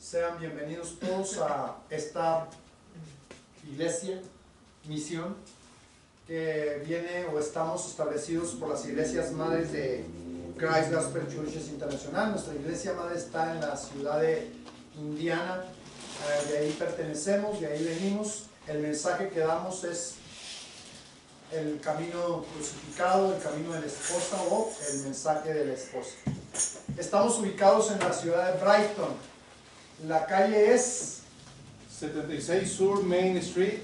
Sean bienvenidos todos a esta iglesia, misión, que viene o estamos establecidos por las iglesias madres de Christ Gospel Churches Internacional. Nuestra iglesia madre está en la ciudad de Indiana, de ahí pertenecemos, de ahí venimos. El mensaje que damos es el camino crucificado, el camino de la esposa o el mensaje de la esposa. Estamos ubicados en la ciudad de Brighton. La calle es 76 Sur Main Street,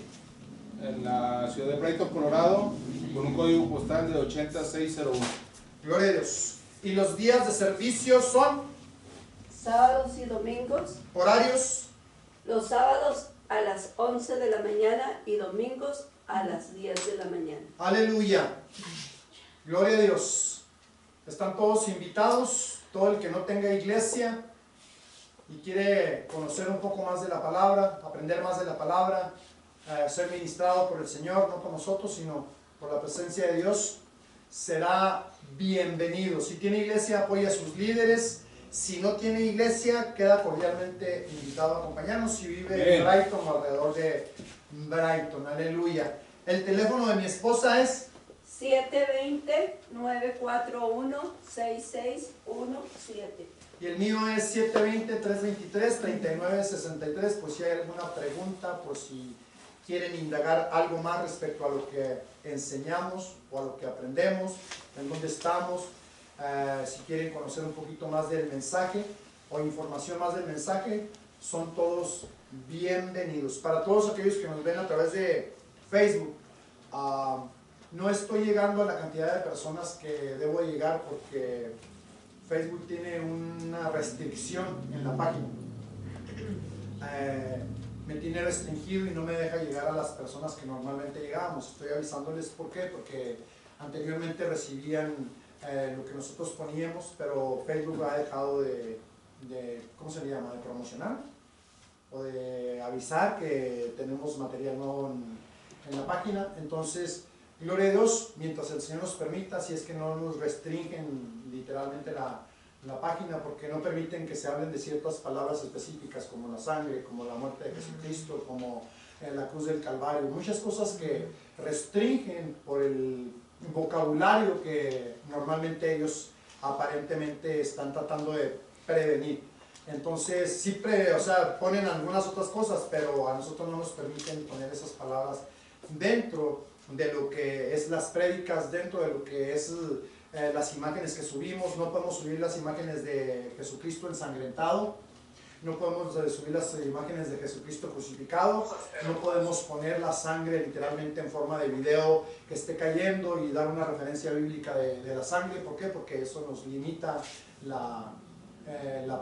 en la ciudad de Brighton, Colorado, con un código postal de 80601. Gloria a Dios. Y los días de servicio son sábados y domingos, horarios, los sábados a las 11 de la mañana y domingos a las 10 de la mañana. aleluya, gloria a Dios. Están todos invitados, todo el que no tenga iglesia y quiere conocer un poco más de la palabra, aprender más de la palabra, ser ministrado por el Señor, no por nosotros, sino por la presencia de Dios, será bienvenido. Si tiene iglesia, apoya a sus líderes. Si no tiene iglesia, queda cordialmente invitado a acompañarnos si vive en Brighton o alrededor de Brighton. Aleluya. El teléfono de mi esposa es 720-941-6617. y el mío es 720-323-3963, por si hay alguna pregunta, por si quieren indagar algo más respecto a lo que enseñamos o a lo que aprendemos, en dónde estamos, si quieren conocer un poquito más del mensaje o información más del mensaje, son todos bienvenidos. Para todos aquellos que nos ven a través de Facebook, no estoy llegando a la cantidad de personas que debo de llegar porque Facebook tiene una restricción en la página. Me tiene restringido y no me deja llegar a las personas que normalmente llegábamos. Estoy avisándoles por qué, porque anteriormente recibían lo que nosotros poníamos, pero Facebook ha dejado de ¿cómo se le llama?, de promocionar o de avisar que tenemos material nuevo en la página. Entonces, gloria a Dios, mientras el Señor nos permita, si es que no nos restringen literalmente la página, porque no permiten que se hablen de ciertas palabras específicas como la sangre, como la muerte de Jesucristo, como la cruz del Calvario, muchas cosas que restringen por el vocabulario que normalmente ellos aparentemente están tratando de prevenir. Entonces siempre, ponen algunas otras cosas, pero a nosotros no nos permiten poner esas palabras dentro de lo que es las prédicas, dentro de lo que es las imágenes que subimos. No podemos subir las imágenes de Jesucristo ensangrentado, no podemos subir las imágenes de Jesucristo crucificado, no podemos poner la sangre literalmente en forma de video que esté cayendo y dar una referencia bíblica de la sangre. ¿Por qué? Porque eso nos limita la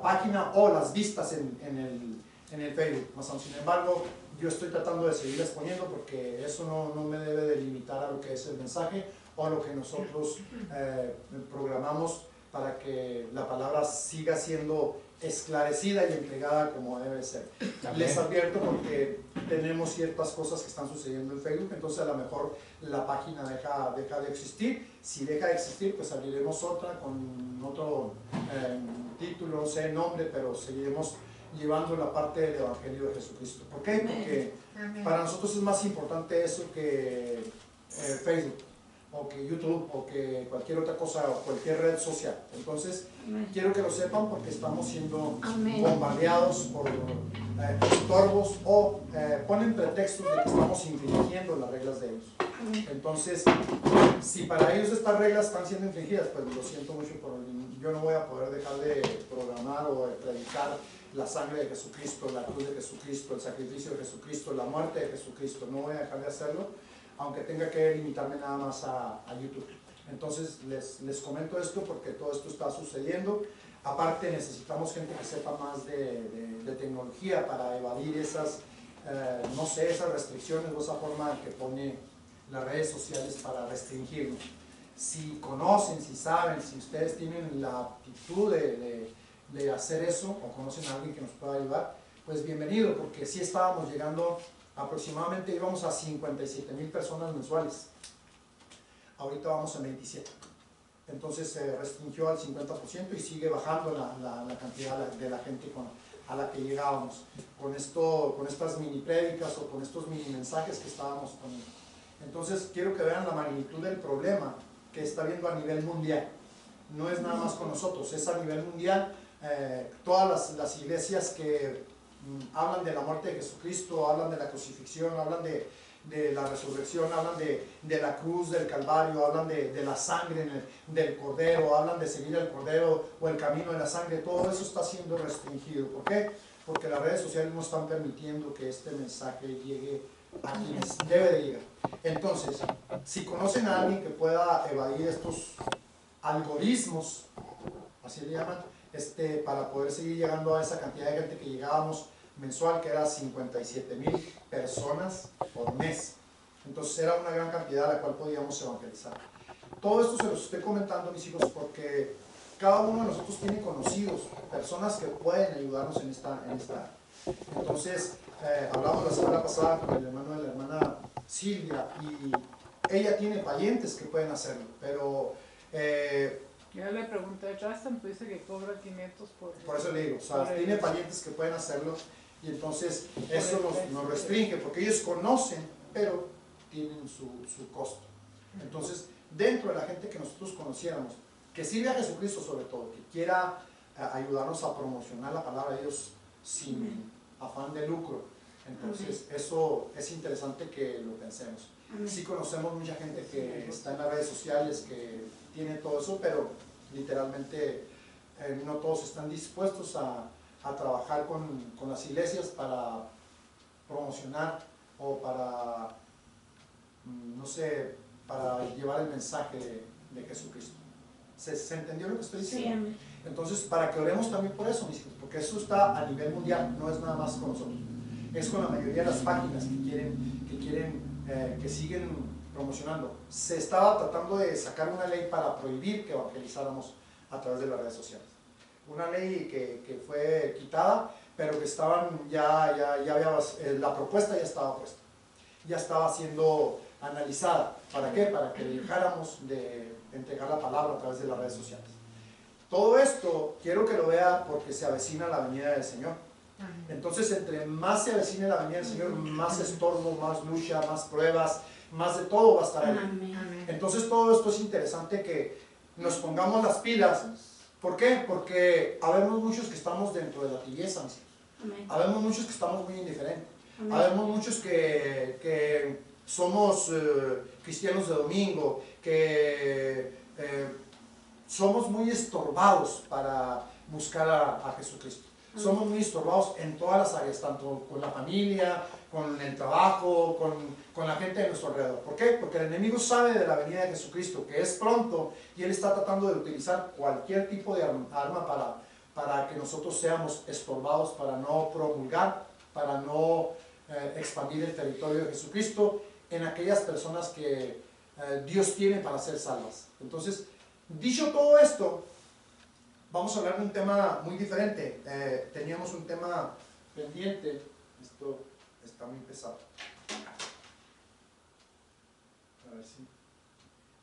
página o las vistas en el Facebook. Sin embargo, yo estoy tratando de seguirles poniendo porque eso no me debe de limitar a lo que es el mensaje o a lo que nosotros programamos para que la palabra siga siendo esclarecida y entregada como debe ser. Amén. Les advierto porque tenemos ciertas cosas que están sucediendo en Facebook, entonces a lo mejor la página deja de existir. Si deja de existir, pues abriremos otra con otro título, no sé, nombre, pero seguiremos llevando la parte del Evangelio de Jesucristo. ¿Por qué? Porque para nosotros es más importante eso que Facebook, o que YouTube, o que cualquier otra cosa, o cualquier red social. Entonces, quiero que lo sepan porque estamos siendo bombardeados por estorbos o ponen pretextos de que estamos infringiendo las reglas de ellos. Entonces, si para ellos estas reglas están siendo infringidas, pues lo siento mucho, yo no voy a poder dejar de programar o de predicar la sangre de Jesucristo, la cruz de Jesucristo, el sacrificio de Jesucristo, la muerte de Jesucristo. No voy a dejar de hacerlo, aunque tenga que limitarme nada más a YouTube. Entonces les comento esto porque todo esto está sucediendo. Aparte necesitamos gente que sepa más de tecnología para evadir esas, esas restricciones o esa forma que pone las redes sociales para restringirnos. Si conocen, si saben, si ustedes tienen la aptitud de hacer eso o conocen a alguien que nos pueda ayudar, pues bienvenido, porque sí estábamos llegando aproximadamente, íbamos a 57,000 personas mensuales. Ahorita vamos a 27. Entonces se restringió al 50% y sigue bajando la cantidad de la gente a la que llegábamos, con estas mini prédicas o con estos mini mensajes que estábamos poniendo. Entonces quiero que vean la magnitud del problema que está viendo a nivel mundial. No es nada más con nosotros, es a nivel mundial. Todas las iglesias que hablan de la muerte de Jesucristo, hablan de la crucifixión, hablan de la resurrección, hablan de la cruz del Calvario, hablan de la sangre del Cordero, hablan de seguir el Cordero o el camino de la sangre. Todo eso está siendo restringido. ¿Por qué? Porque las redes sociales no están permitiendo que este mensaje llegue a quienes debe de llegar. Entonces, si conocen a alguien que pueda evadir estos algoritmos, así le llaman, para poder seguir llegando a esa cantidad de gente que llegábamos mensual, que era 57,000 personas por mes. Entonces era una gran cantidad a la cual podíamos evangelizar. Todo esto se los estoy comentando, mis hijos, porque cada uno de nosotros tiene conocidos, personas que pueden ayudarnos en esta. Entonces, hablamos la semana pasada con el hermano de la hermana Silvia, y ella tiene parientes que pueden hacerlo, pero yo le pregunté a Justin, pues dice que cobra 500 por eso le digo, o sea, tiene parientes que pueden hacerlo, y entonces eso nos restringe, porque ellos conocen, pero tienen su costo. Entonces, dentro de la gente que nosotros conociéramos, que sirve a Jesucristo sobre todo, que quiera ayudarnos a promocionar la palabra de Dios sin afán de lucro, entonces eso es interesante que lo pensemos. Sí conocemos mucha gente que está en las redes sociales, que tiene todo eso, pero literalmente no todos están dispuestos a trabajar con las iglesias para promocionar o para, no sé, para llevar el mensaje de Jesucristo. ¿Se entendió lo que estoy diciendo? Sí. Entonces, para que oremos también por eso, mis hijos, porque eso está a nivel mundial, no es nada más con nosotros. Es con la mayoría de las páginas que siguen promocionando. Se estaba tratando de sacar una ley para prohibir que evangelizáramos a través de las redes sociales. Una ley que fue quitada, pero que estaban la propuesta ya estaba puesta. Ya estaba siendo analizada. ¿Para qué? Para que dejáramos de entregar la palabra a través de las redes sociales. Todo esto quiero que lo vea porque se avecina la venida del Señor. Entonces, entre más se avecine la venida del Señor, más estorbo, más lucha, más pruebas, más de todo va a estar ahí. Entonces, todo esto es interesante que nos pongamos las pilas. ¿Por qué? Porque habemos muchos que estamos dentro de la tibieza, habemos muchos que estamos muy indiferentes, habemos muchos que somos cristianos de domingo, que somos muy estorbados para buscar a Jesucristo. Somos muy estorbados en todas las áreas, tanto con la familia, con el trabajo, con la gente de nuestro alrededor. ¿Por qué? Porque el enemigo sabe de la venida de Jesucristo, que es pronto, y él está tratando de utilizar cualquier tipo de arma para que nosotros seamos estorbados, para no promulgar, para no expandir el territorio de Jesucristo en aquellas personas que Dios tiene para ser salvas. Entonces, dicho todo esto, vamos a hablar de un tema muy diferente. Teníamos un tema pendiente. Esto está muy pesado. A ver si.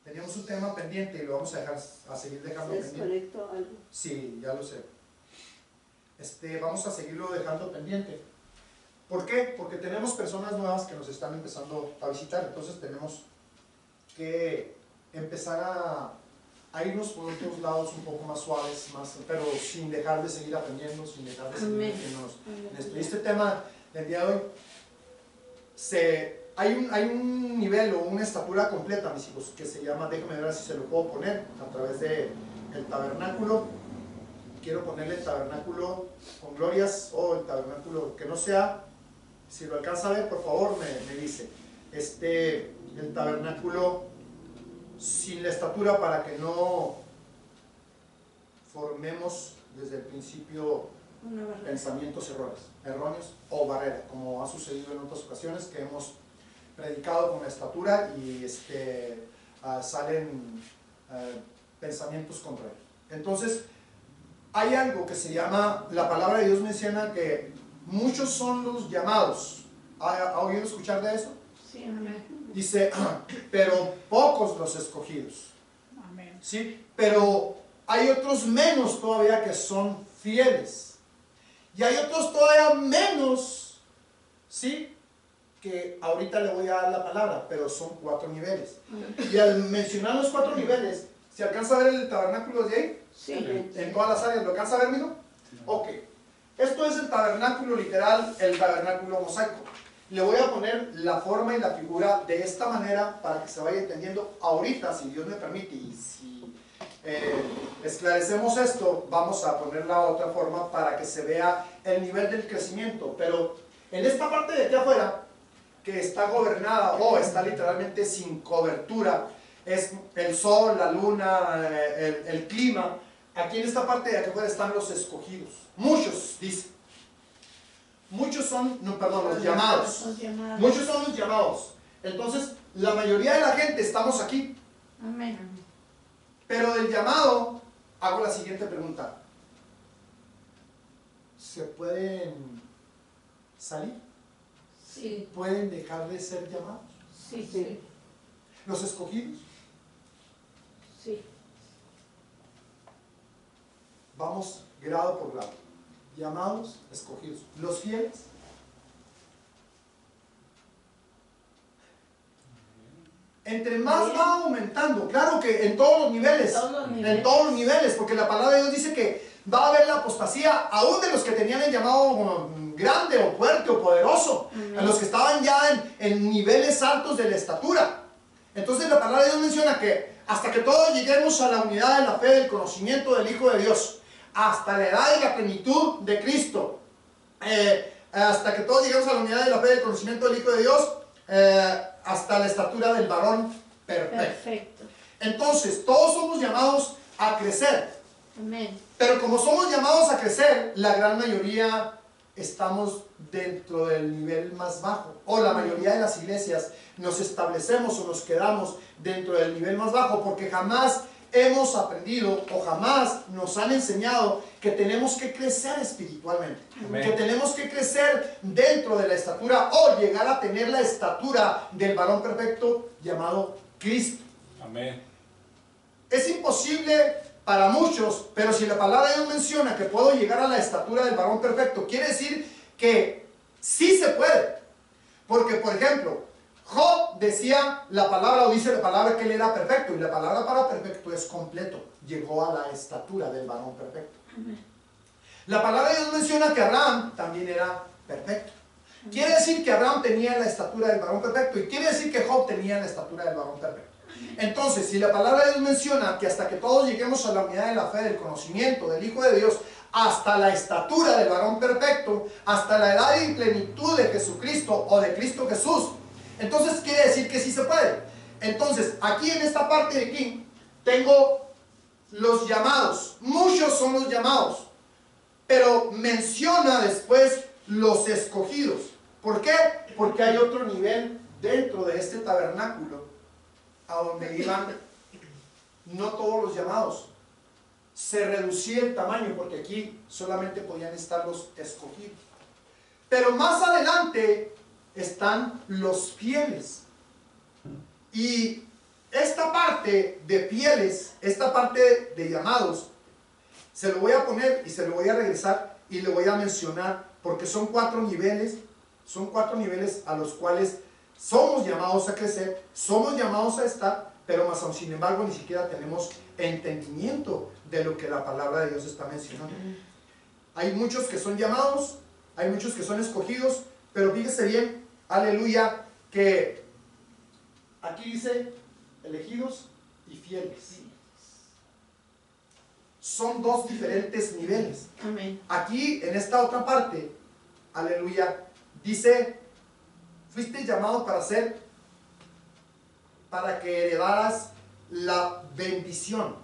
Teníamos un tema pendiente y lo vamos a seguir dejando pendiente. ¿Desconecto algo? Sí, ya lo sé. Vamos a seguirlo dejando pendiente. ¿Por qué? Porque tenemos personas nuevas que nos están empezando a visitar. Entonces tenemos que empezar a irnos por otros lados un poco más suaves, pero sin dejar de seguir aprendiendo, sin dejar de seguir metiéndonos en esto. Y este tema del día de hoy, hay un nivel o una estatura completa, mis hijos, que se llama, déjame ver si se lo puedo poner a través del tabernáculo. Quiero ponerle el tabernáculo con glorias o el tabernáculo que no sea. Si lo alcanza a ver, por favor, me dice. El tabernáculo sin la estatura, para que no formemos desde el principio pensamientos erróneos o barreras, como ha sucedido en otras ocasiones que hemos predicado con la estatura y salen pensamientos contrarios. Entonces, hay algo que se llama, la palabra de Dios menciona que muchos son los llamados. ¿Ha oído escuchar de eso? Sí, amén. Dice, pero pocos los escogidos. Amén. ¿Sí? Pero hay otros menos todavía que son fieles. Y hay otros todavía menos, ¿sí? Que ahorita le voy a dar la palabra, pero son 4 niveles. Y al mencionar los 4 niveles, ¿se alcanza a ver el tabernáculo de ahí? Sí. En todas las áreas, ¿lo alcanza a ver, mijo? Ok. Esto es el tabernáculo literal, el tabernáculo mosaico. Le voy a poner la forma y la figura de esta manera para que se vaya entendiendo ahorita, si Dios me permite, y si esclarecemos esto, vamos a poner la otra forma para que se vea el nivel del crecimiento. Pero en esta parte de aquí afuera, que está gobernada o está literalmente sin cobertura, es el sol, la luna, el clima. Aquí en esta parte de aquí afuera están los escogidos. Muchos, dice. Muchos son, no, perdón, los llamados. Muchos son los llamados. Entonces, la mayoría de la gente estamos aquí. Amén. Pero del llamado, hago la siguiente pregunta. ¿Se pueden salir? Sí. ¿Pueden dejar de ser llamados? Sí, sí. ¿Los escogidos? Sí. Vamos grado por grado. Llamados, escogidos. ¿Los fieles? Entre más va aumentando, claro que en todos los niveles, en todos los niveles, porque la palabra de Dios dice que va a haber la apostasía aún de los que tenían el llamado grande o fuerte o poderoso, en los que estaban ya en niveles altos de la estatura. Entonces la palabra de Dios menciona que hasta que todos lleguemos a la unidad de la fe, del conocimiento del Hijo de Dios, hasta la edad y la plenitud de Cristo, hasta que todos lleguemos a la unidad de la fe, del conocimiento del Hijo de Dios, hasta la estatura del varón perfecto. Entonces, todos somos llamados a crecer. Amén. Pero como somos llamados a crecer, la gran mayoría estamos dentro del nivel más bajo. O la mayoría de las iglesias nos establecemos o nos quedamos dentro del nivel más bajo porque jamás hemos aprendido o jamás nos han enseñado que tenemos que crecer espiritualmente. Amén. Que tenemos que crecer dentro de la estatura o llegar a tener la estatura del varón perfecto llamado Cristo. Amén. Es imposible para muchos, pero si la palabra de Dios menciona que puedo llegar a la estatura del varón perfecto, quiere decir que sí se puede. Porque, por ejemplo, Job decía la palabra, o dice la palabra que él era perfecto, y la palabra para perfecto es completo. Llegó a la estatura del varón perfecto. La palabra de Dios menciona que Abraham también era perfecto. Quiere decir que Abraham tenía la estatura del varón perfecto, y quiere decir que Job tenía la estatura del varón perfecto. Entonces, si la palabra de Dios menciona que hasta que todos lleguemos a la unidad de la fe, del conocimiento del Hijo de Dios, hasta la estatura del varón perfecto, hasta la edad y plenitud de Jesucristo o de Cristo Jesús, entonces quiere decir que sí se puede. Entonces, aquí en esta parte de aquí, tengo los llamados. Muchos son los llamados, pero menciona después los escogidos. ¿Por qué? Porque hay otro nivel dentro de este tabernáculo a donde iban no todos los llamados. Se reducía el tamaño porque aquí solamente podían estar los escogidos. Pero más adelante están los fieles. Y esta parte de fieles, esta parte de llamados, se lo voy a poner y se lo voy a regresar y le voy a mencionar porque son 4 niveles, a los cuales somos llamados a crecer, somos llamados a estar, pero más aún sin embargo ni siquiera tenemos entendimiento de lo que la palabra de Dios está mencionando. Hay muchos que son llamados, hay muchos que son escogidos, pero fíjese bien, aleluya, que aquí dice elegidos y fieles. Son 2 diferentes niveles. Amén. Aquí en esta otra parte, aleluya, dice, fuiste llamado para que heredaras la bendición.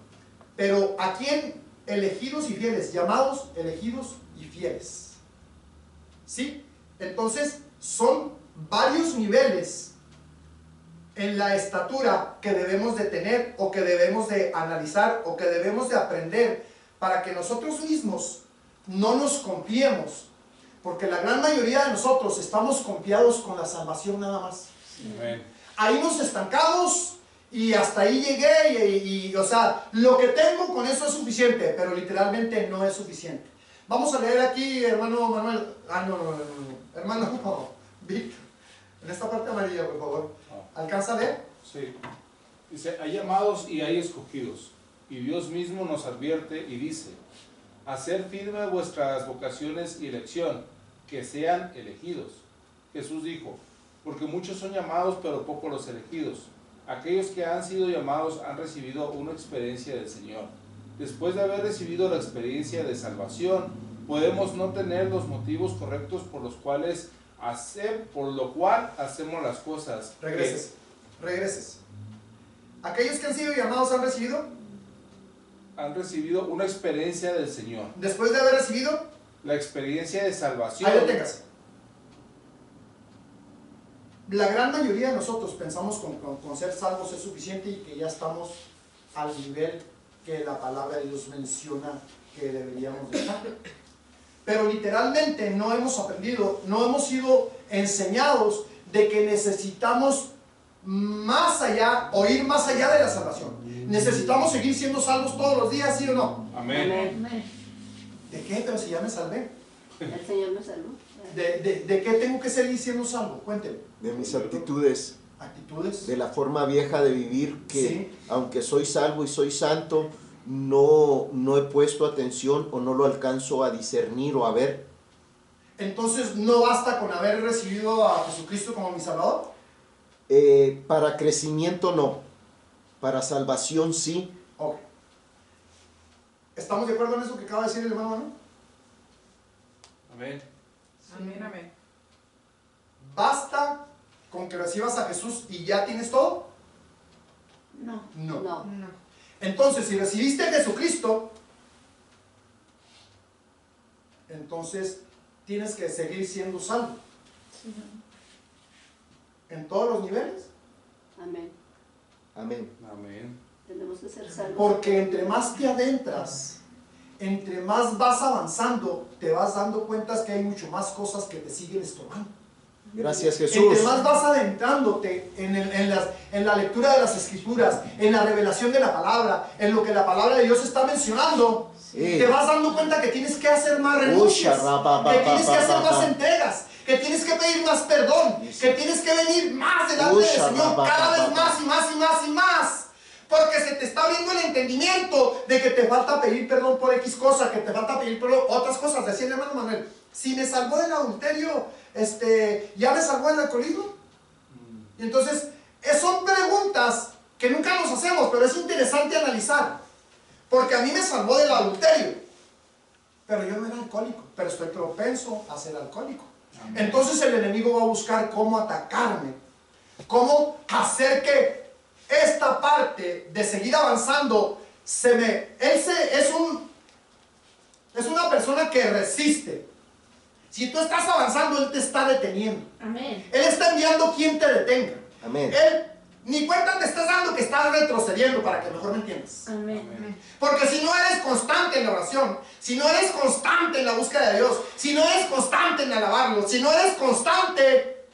Pero aquí en elegidos y fieles, llamados, elegidos y fieles. ¿Sí? Entonces son varios niveles en la estatura que debemos de tener o que debemos de analizar o que debemos de aprender para que nosotros mismos no nos confiemos, porque la gran mayoría de nosotros estamos confiados con la salvación nada más. Amén. Ahí nos estancamos y hasta ahí llegué y o sea, lo que tengo con eso es suficiente, pero literalmente no es suficiente. Vamos a leer aquí, hermano Manuel. Hermano Víctor. En esta parte amarilla, por favor. ¿Alcanza a leer? Sí. Dice, hay llamados y hay escogidos. Y Dios mismo nos advierte y dice, hacer firme vuestras vocaciones y elección, que sean elegidos. Jesús dijo, porque muchos son llamados, pero pocos los elegidos. Aquellos que han sido llamados han recibido una experiencia del Señor. Después de haber recibido la experiencia de salvación, podemos no tener los motivos correctos por lo cual hacemos las cosas. Regreses. Aquellos que han sido llamados han recibido una experiencia del Señor. Después de haber recibido La experiencia de salvación. ahí lo tengas. La gran mayoría de nosotros pensamos con ser salvos es suficiente y que ya estamos al nivel que la palabra de Dios menciona que deberíamos de estar. Pero literalmente no hemos aprendido, no hemos sido enseñados de que necesitamos más allá o ir más allá de la salvación. Necesitamos seguir siendo salvos todos los días, ¿sí o no? Amén. ¿De qué? Pero si ya me salvé. El Señor me salvó. ¿De qué tengo que seguir siendo salvo? Cuénteme. De mis actitudes, Actitudes. de la forma vieja de vivir, que Sí. aunque soy salvo y soy santo, no he puesto atención o no lo alcanzo a discernir o a ver. Entonces, ¿no basta con haber recibido a Jesucristo como mi Salvador? Para crecimiento no, para salvación sí. Ok. ¿Estamos de acuerdo en eso que acaba de decir el hermano Manuel? Amén. Amén, amén. ¿Basta con que recibas a Jesús y ya tienes todo? No. No. No. Entonces, si recibiste a Jesucristo, entonces tienes que seguir siendo salvo. En todos los niveles. Amén. Amén. Amén. Tenemos que ser salvos. Porque entre más te adentras, entre más vas avanzando, te vas dando cuenta que hay mucho más cosas que te siguen estorbando. Gracias, Jesús. Entre más vas adentrándote en la lectura de las Escrituras, en la revelación de la palabra, en lo que la palabra de Dios está mencionando, Sí. te vas dando cuenta que tienes que hacer más renuncias, que tienes que hacer más entregas, que tienes que pedir más perdón, que tienes que venir más delante del Señor cada vez más y más y más y más. Porque se te está abriendo el entendimiento de que te falta pedir perdón por X cosa, que te falta pedir perdón por otras cosas. Decía el hermano Manuel, si me salvó del adulterio, ¿ya me salvó del alcoholismo? Y entonces, son preguntas que nunca nos hacemos, pero es interesante analizar. Porque a mí me salvó del adulterio, pero yo no era alcohólico, pero estoy propenso a ser alcohólico. Entonces el enemigo va a buscar cómo atacarme, cómo hacer que esta parte de seguir avanzando es una persona que resiste. Si tú estás avanzando, él te está deteniendo. Amén. Él está enviando quien te detenga. Amén. Él ni cuenta te estás dando que estás retrocediendo, para que mejor me entiendas. Amén. Porque si no eres constante en la oración, si no eres constante en la búsqueda de Dios, si no eres constante en alabarlo, si no eres constante,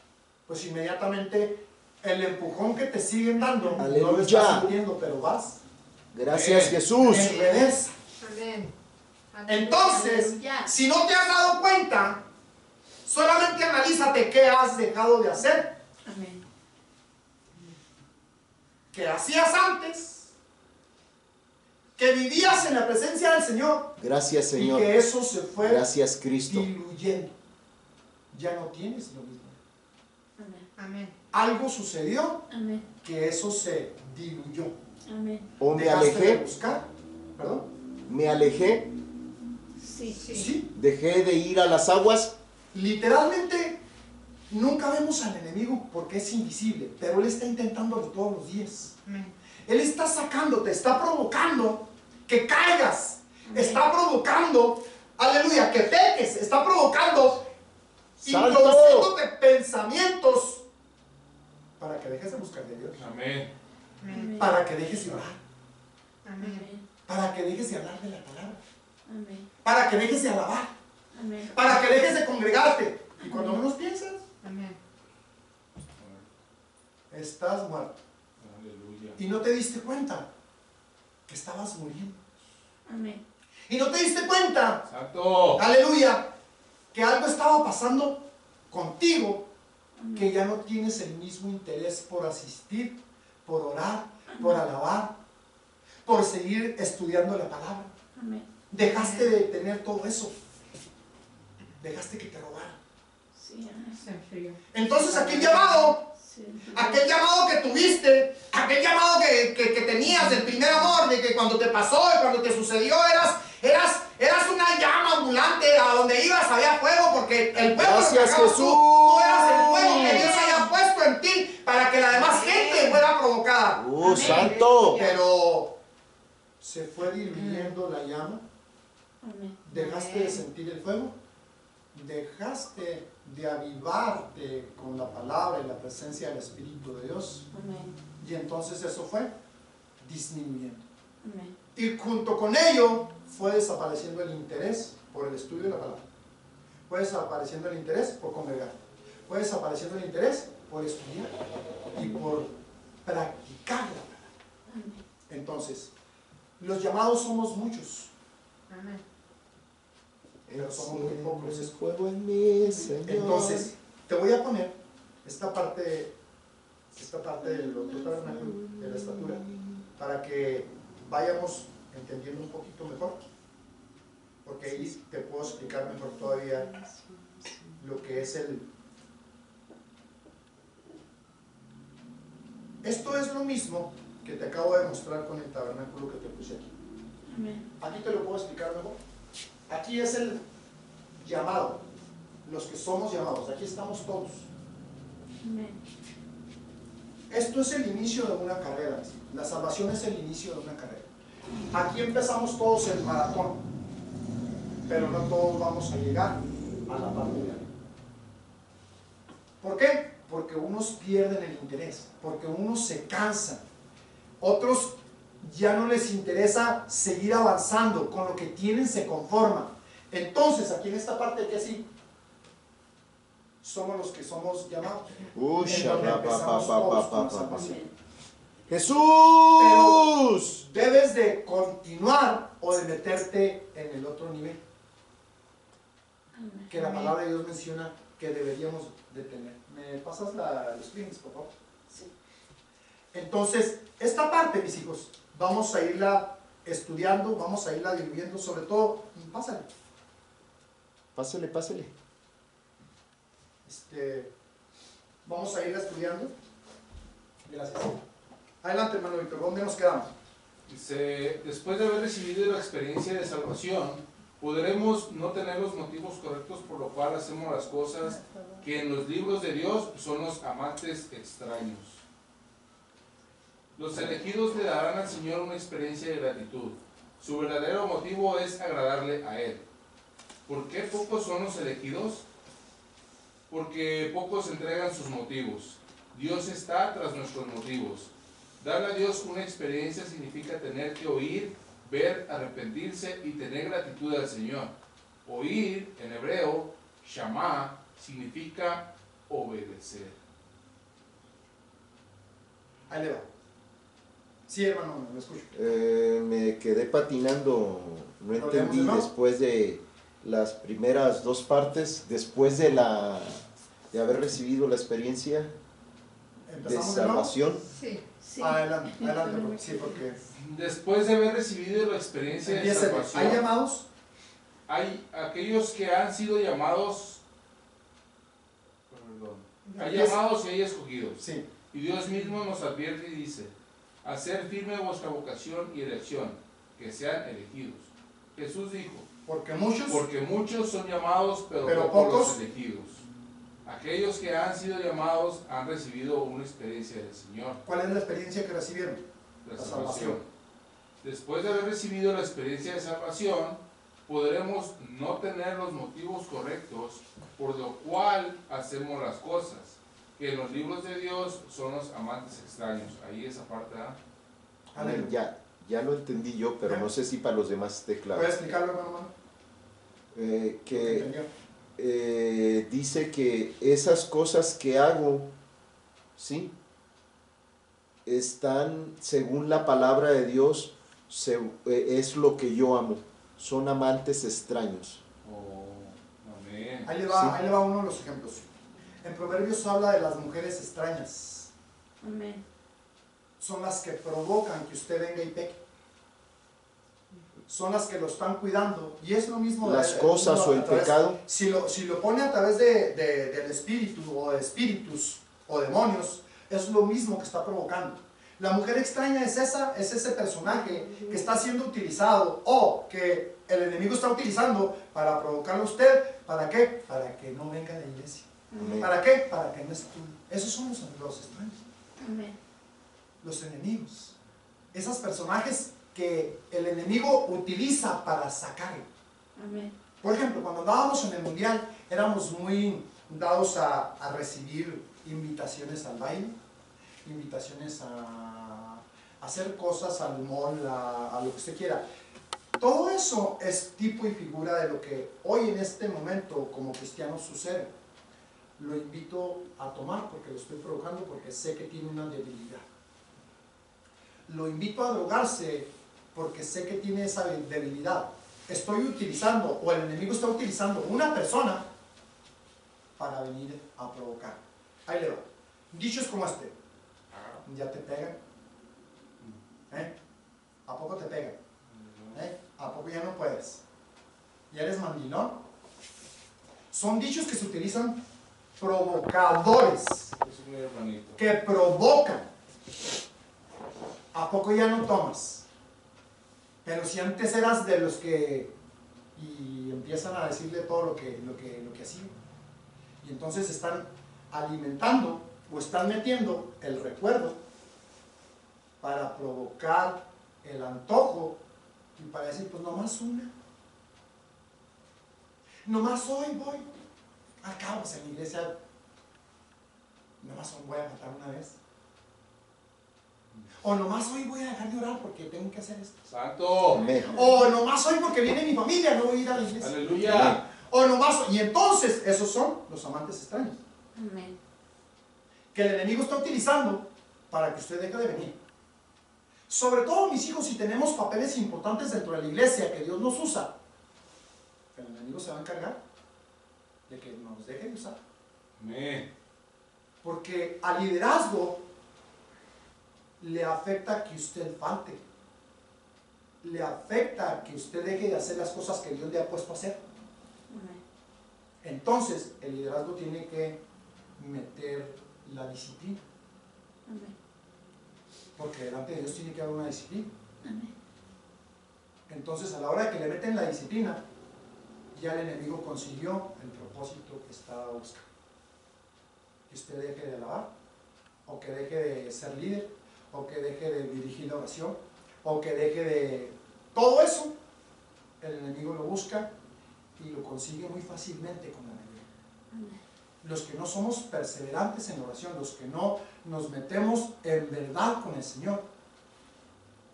pues inmediatamente el empujón que te siguen dando no lo Aleluya. estás sintiendo, pero vas Gracias, Jesús. en reversa. Amén. Entonces, Aleluya. si no te has dado cuenta, solamente analízate qué has dejado de hacer, Amén. que hacías antes, que vivías en la presencia del Señor Gracias, y Señor. que eso se fue Gracias, Cristo. diluyendo. Ya no tienes lo mismo. Amén. Amén. Algo sucedió Amén. que eso se diluyó. Amén. O me Dejaste de alejé, buscar, ¿perdón? me alejé, Sí. Sí. dejé de ir a las aguas. Literalmente nunca vemos al enemigo porque es invisible, pero él está intentándolo todos los días. Amén. Él está sacándote, está provocando que caigas, Amén. está provocando, aleluya, que peques, está provocando, ¡Salto! introduciéndote pensamientos para que dejes de buscar de Dios, Amén. Amén. para que dejes de orar, Amén. Amén. para que dejes de hablar de la palabra, Amén. para que dejes de alabar, Amén. para que dejes de congregarte. Y cuando menos piensas, Amén. estás muerto. Aleluya. Y no te diste cuenta que estabas muriendo. Amén. Y no te diste cuenta, Exacto. aleluya, que algo estaba pasando contigo, que ya no tienes el mismo interés por asistir, por orar, por alabar, por seguir estudiando la palabra. Amén. Dejaste de tener todo eso. Dejaste que te robaran. Sí, amén. Se enfrió. Entonces aquel llamado que tuviste, aquel llamado que tenías del primer amor, de que cuando te pasó y cuando te sucedió eras una llama ambulante, a donde ibas había fuego, porque el fuego Gracias, lo cargabas Jesús. tú eras el fuego que Dios haya puesto en ti para que la demás gente fuera provocada. Santo. Pero se fue diluyendo la llama, Amén. dejaste de sentir el fuego, dejaste de avivarte con la palabra y la presencia del Espíritu de Dios, Amén. y entonces eso fue disminuyendo. Amén. Y junto con ello fue desapareciendo el interés por el estudio de la palabra, fue desapareciendo el interés por congregar, fue desapareciendo el interés por estudiar y por practicar la palabra. Amén. Entonces, los llamados somos muchos, Amén. pero somos muy pocos. Es fuego en mí, Señor. Entonces, te voy a poner esta parte del otro tabernáculo, de la estatura, para que vayamos entendiendo un poquito mejor, porque ahí te puedo explicar mejor todavía lo que es Esto es lo mismo que te acabo de mostrar con el tabernáculo que te puse aquí. Amén. Aquí te lo puedo explicar mejor. Aquí es el llamado, los que somos llamados, aquí estamos todos. Amén. Esto es el inicio de una carrera, la salvación es el inicio de una carrera. Aquí empezamos todos el maratón, pero no todos vamos a llegar a la parte de arriba. ¿Por qué? Porque unos pierden el interés, porque unos se cansan, otros ya no les interesa seguir avanzando, con lo que tienen se conforman. Entonces, aquí en esta parte que así, somos los que somos llamados. En donde empezamos todos con salvación. Amén. Jesús. Debes de continuar o de meterte en el otro nivel Amén. que la palabra de Dios menciona que deberíamos de tener. ¿Me pasas los screens, por favor? Sí. Entonces, esta parte, mis hijos, vamos a irla estudiando, vamos a irla diluyendo, sobre todo, pásale. Pásele. Vamos a irla estudiando. Gracias. Adelante, hermano Víctor, ¿dónde nos quedamos? Dice, después de haber recibido la experiencia de salvación, podremos no tener los motivos correctos por lo cual hacemos las cosas que en los libros de Dios son los amantes extraños. Los elegidos le darán al Señor una experiencia de gratitud. Su verdadero motivo es agradarle a Él. ¿Por qué pocos son los elegidos? Porque pocos entregan sus motivos. Dios está tras nuestros motivos. Darle a Dios una experiencia significa tener que oír, ver, arrepentirse y tener gratitud al Señor. Oír, en hebreo, shamá, significa obedecer. Ahí le va. Sí, hermano, lo escucho. Me quedé patinando, no ¿Lo leemos entendí de nuevo? después de las primeras dos partes, después de haber recibido la experiencia de ¿Empezamos de nuevo? salvación. Sí. Sí. Adelante, sí, porque Después de haber recibido la experiencia de empieza. salvación, ¿Hay llamados? hay aquellos que han sido llamados, hay Empieza. llamados y hay escogidos. Sí. Y Dios mismo nos advierte y dice, hacer firme vuestra vocación y elección, que sean elegidos. Jesús dijo, Porque muchos, porque muchos son llamados, pero pocos los elegidos. Aquellos que han sido llamados han recibido una experiencia del Señor, ¿cuál es la experiencia que recibieron? la La salvación. salvación. Después de haber recibido la experiencia de salvación, podremos no tener los motivos correctos por lo cual hacemos las cosas, que en los libros de Dios son los amantes extraños. Ahí esa parte, ¿ah? Aleluya. Ya lo entendí yo, pero no sé si para los demás esté claro. ¿Puedes explicarlo, hermano? Que ¿Entendió? dice que esas cosas que hago, ¿sí? Están, según la palabra de Dios, es lo que yo amo. son amantes extraños. Oh, amén. Ahí le va uno de los ejemplos. En Proverbios habla de las mujeres extrañas. Amén. Son las que provocan que usted venga y peque. Son las que lo están cuidando. Y es lo mismo. Las cosas o el pecado. Si lo pone a través del espíritu o de espíritus o demonios, es lo mismo que está provocando. La mujer extraña es ese personaje que está siendo utilizado o que el enemigo está utilizando para provocarlo a usted. ¿Para qué? Para que no venga a la iglesia. Amén. ¿Para qué? Para que no estudie. Esos son los extraños. Amén. Los enemigos. Esos personajes que el enemigo utiliza para sacarlo. Amén. Por ejemplo, cuando andábamos en el mundial, éramos muy dados a recibir invitaciones al baile, invitaciones a hacer cosas al mall, a lo que usted quiera. Todo eso es tipo y figura de lo que hoy en este momento como cristiano sucede. Lo invito a tomar porque lo estoy provocando, porque sé que tiene una debilidad. Lo invito a drogarse porque sé que tiene esa debilidad. Estoy utilizando, o el enemigo está utilizando una persona para venir a provocar. Ahí le va. Dichos como este. ¿Ya te pegan? ¿A poco te pegan? ¿A poco ya no puedes? ¿Ya eres mandilón? Son dichos que se utilizan provocadores, Eso es mi hermanito. que provocan. ¿A poco ya no tomas? Pero si antes eras de los que... Y empiezan a decirle todo lo que hacían. Y entonces están alimentando o están metiendo el recuerdo para provocar el antojo y para decir, pues nomás una. Nomás hoy voy. Acá, pues en la iglesia, nomás hoy voy a matar una vez. O nomás hoy voy a dejar de orar porque tengo que hacer esto. Santo. Amén. O nomás hoy porque viene mi familia, no voy a ir a la iglesia. Aleluya. O nomás, y entonces esos son los amantes extraños Amén. que el enemigo está utilizando para que usted deje de venir. Sobre todo, mis hijos, si tenemos papeles importantes dentro de la iglesia que Dios nos usa, el enemigo se va a encargar de que nos deje de usar. Amén. Porque al liderazgo le afecta que usted falte. Le afecta que usted deje de hacer las cosas que Dios le ha puesto a hacer. Amén. Entonces, el liderazgo tiene que meter la disciplina. Amén. Porque delante de Dios tiene que haber una disciplina. Amén. Entonces, a la hora de que le meten la disciplina, ya el enemigo consiguió el propósito que estaba buscando. Que usted deje de alabar, o que deje de ser líder, o que deje de dirigir la oración, o que deje de... Todo eso, el enemigo lo busca y lo consigue muy fácilmente con la mayoría. Amén. Los que no somos perseverantes en oración, los que no nos metemos en verdad con el Señor,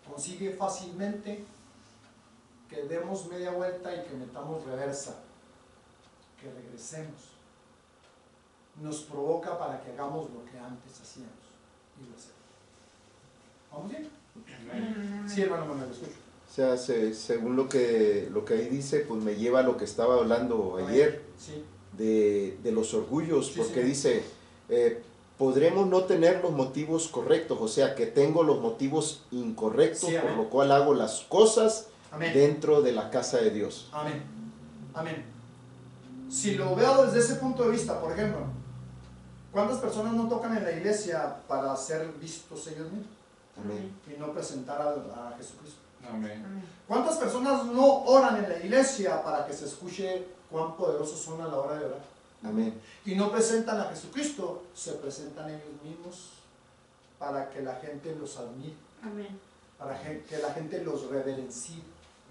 consigue fácilmente que demos media vuelta y que metamos reversa, que regresemos. Nos provoca para que hagamos lo que antes hacíamos y lo hacemos. ¿Vamos bien? Amén. Sí, hermano Manuel, lo escucho. O sea, según lo que ahí dice, pues me lleva a lo que estaba hablando ayer, Sí, de los orgullos, Sí, porque sí. dice, podremos no tener los motivos correctos, o sea, que tengo los motivos incorrectos, Sí, por amén. lo cual hago las cosas amén. dentro de la casa de Dios. Amén. Amén. Si lo veo desde ese punto de vista, por ejemplo, ¿cuántas personas no tocan en la iglesia para ser vistos ellos mismos Amén. y no presentar a Jesucristo? Amén. Amén. ¿Cuántas personas no oran en la iglesia para que se escuche cuán poderosos son a la hora de orar? Amén. Y no presentan a Jesucristo, se presentan ellos mismos para que la gente los admire, Amén. para que la gente los reverencie,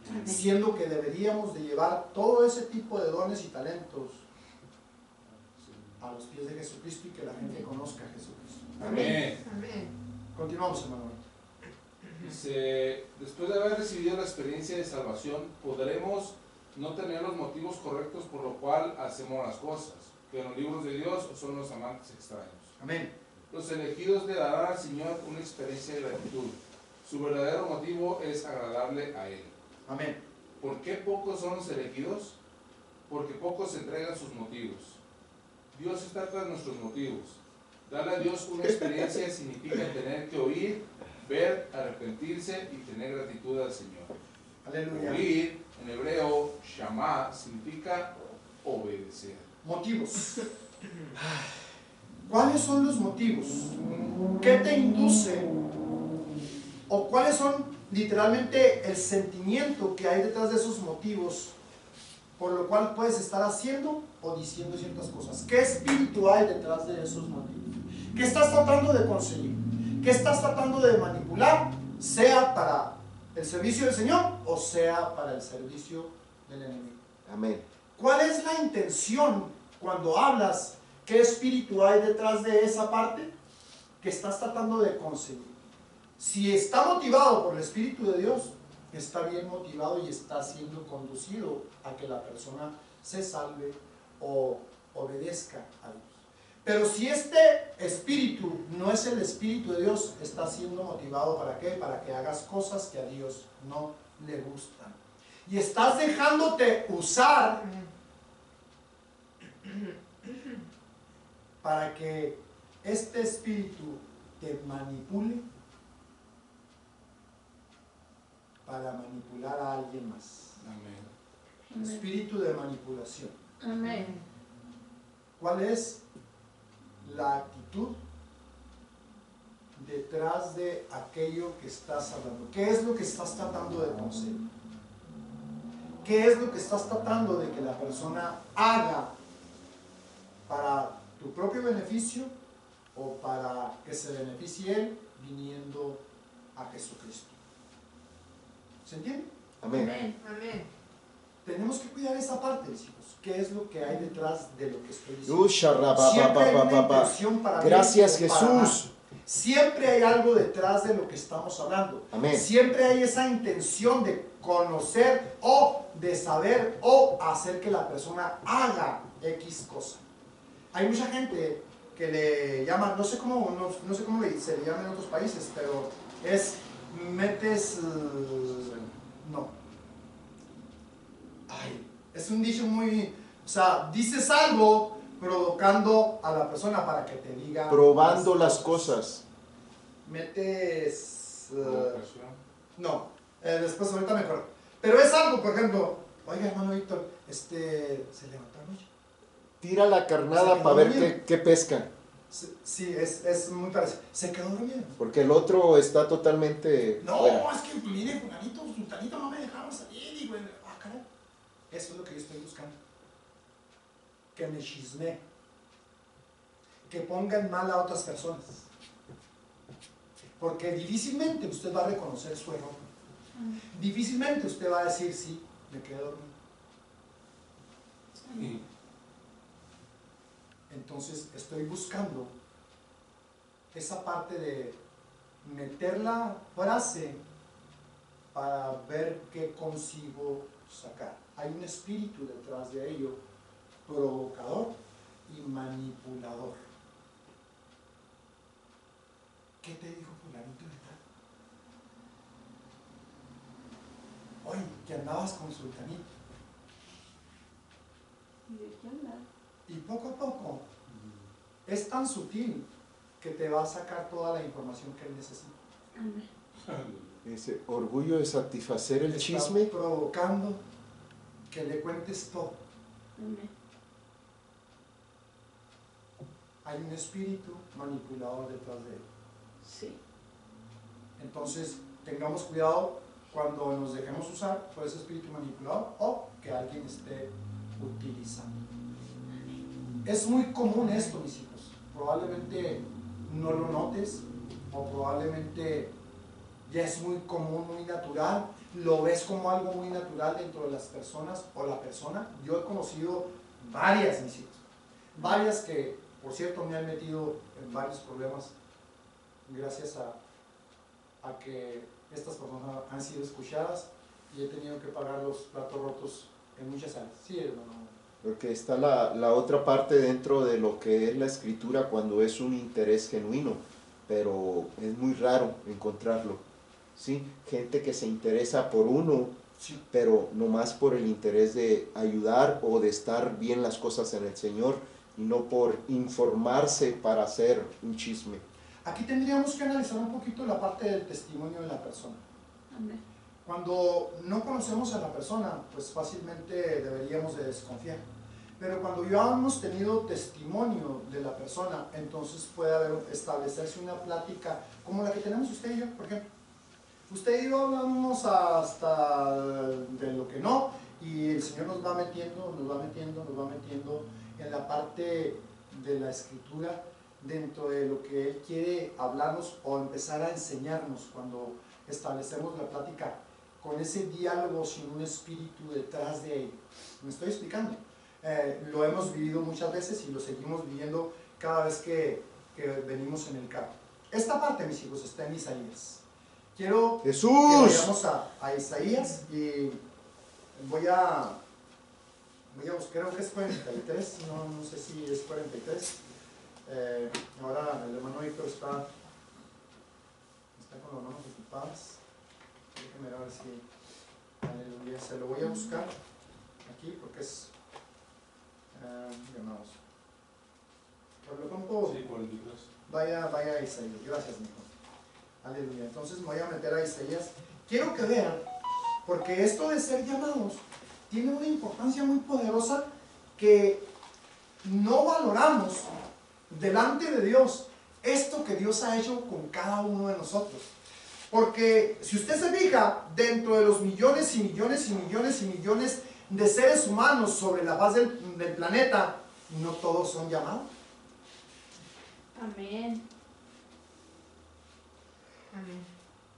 Amén. siendo que deberíamos de llevar todo ese tipo de dones y talentos a los pies de Jesucristo y que la gente conozca a Jesucristo. Amén. Amén. Continuamos, hermano. Dice, después de haber recibido la experiencia de salvación, podremos no tener los motivos correctos por lo cual hacemos las cosas, que en los libros de Dios son los amantes extraños. Amén. Los elegidos le darán al Señor una experiencia de gratitud. Su verdadero motivo es agradarle a Él. Amén. ¿Por qué pocos son los elegidos? Porque pocos entregan sus motivos. Dios está tras nuestros motivos. Darle a Dios una experiencia significa tener que oír, ver, arrepentirse y tener gratitud al Señor. Aleluya. Oír, en hebreo, shamá, significa obedecer. Motivos. ¿Cuáles son los motivos? ¿Qué te induce? ¿O cuáles son literalmente el sentimiento que hay detrás de esos motivos por lo cual puedes estar haciendo o diciendo ciertas cosas? ¿Qué espíritu hay detrás de esos motivos? ¿Qué estás tratando de conseguir? ¿Qué estás tratando de manipular? Sea para el servicio del Señor o sea para el servicio del enemigo. Amén. ¿Cuál es la intención cuando hablas? ¿Qué espíritu hay detrás de esa parte que estás tratando de conseguir? Si está motivado por el Espíritu de Dios, está bien motivado y está siendo conducido a que la persona se salve o obedezca a Dios. Pero si este espíritu no es el Espíritu de Dios, está siendo motivado ¿para qué? Para que hagas cosas que a Dios no le gustan. Y estás dejándote usar para que este espíritu te manipule para manipular a alguien más. Amén. Espíritu de manipulación. Amén. ¿Cuál es la actitud detrás de aquello que estás hablando? ¿Qué es lo que estás tratando de conseguir? ¿Qué es lo que estás tratando de que la persona haga para tu propio beneficio o para que se beneficie él viniendo a Jesucristo? ¿Se entiende? Amén. Amén. Tenemos que cuidar esa parte, mis hijos. ¿Qué es lo que hay detrás de lo que estoy diciendo? Siempre Siempre hay una intención para bien Gracias, o para Jesús. mal. Siempre hay algo detrás de lo que estamos hablando. Amén. Siempre hay esa intención de conocer o de saber o hacer que la persona haga X cosa. Hay mucha gente que le llaman, no sé cómo se le llama en otros países, pero es metes, no. Ay, es un dicho muy, o sea, dices algo provocando a la persona para que te diga. Probando las cosas. Metes, Provocación. no, después ahorita me acuerdo. Pero es algo, por ejemplo, oiga hermano Víctor, se levantó anoche. Tira la Se carnada quedó para ver dormido. qué pesca. Sí, es muy parecido. Se quedó dormido. Porque el otro está totalmente No, fuera. es que mire, fulanito no me dejaba salir y bueno, caray. Eso es lo que yo estoy buscando. Que me chisme. Que pongan mal a otras personas. Porque difícilmente usted va a reconocer su error. Difícilmente usted va a decir, sí, me quedé dormido. Y Entonces estoy buscando esa parte de meter la frase para ver qué consigo sacar. Hay un espíritu detrás de ello, provocador y manipulador. ¿Qué te dijo fulanito de tal? Oye, que andabas con sultanito. ¿Y de qué hablar? Y poco a poco es tan sutil que te va a sacar toda la información que él necesita. Amén. Ese orgullo de satisfacer el Te está chisme. provocando que le cuentes todo. Amén. Hay un espíritu manipulador detrás de él. Sí. Entonces, tengamos cuidado cuando nos dejemos usar por ese espíritu manipulador o que alguien esté utilizando. Es muy común esto, mis hijos. Probablemente no lo notes o probablemente ya es muy común, muy natural. Lo ves como algo muy natural dentro de las personas o la persona. Yo he conocido varias, mis hijos. Varias que, por cierto, me han metido en varios problemas gracias a que estas personas han sido escuchadas y he tenido que pagar los platos rotos en muchas áreas. Sí, hermano. Porque está la otra parte dentro de lo que es la escritura cuando es un interés genuino, pero es muy raro encontrarlo. ¿Sí? Gente que se interesa por uno Sí. pero nomás por el interés de ayudar o de estar bien las cosas en el Señor y no por informarse para hacer un chisme. Aquí tendríamos que analizar un poquito la parte del testimonio de la persona. Amén. Cuando no conocemos a la persona, pues fácilmente deberíamos de desconfiar. Pero cuando ya hemos tenido testimonio de la persona, entonces puede establecerse una plática como la que tenemos usted y yo, por ejemplo. Usted y yo hablamos hasta de lo que no, y el Señor nos va metiendo en la parte de la Escritura, dentro de lo que Él quiere hablarnos o empezar a enseñarnos cuando establecemos la plática con ese diálogo sin un espíritu detrás de ello. ¿Me estoy explicando? Lo hemos vivido muchas veces y lo seguimos viviendo cada vez que venimos en el carro. Esta parte, mis hijos, está en Isaías. Quiero ¡Jesús! que vayamos a Isaías y voy a buscar, creo que es 43, no sé si es 43. Ahora el hermano Víctor está con las manos ocupadas. Déjenme ver si, aleluya, se lo voy a buscar aquí porque es llamados. Por lo pronto, Sí, 43. vaya a Isaías. Gracias, mi hijo. Aleluya. Entonces me voy a meter a Isaías. Quiero que vean, porque esto de ser llamados tiene una importancia muy poderosa que no valoramos delante de Dios esto que Dios ha hecho con cada uno de nosotros. Porque si usted se fija, dentro de los millones y millones y millones y millones de seres humanos sobre la faz del planeta, no todos son llamados. Amén. Amén.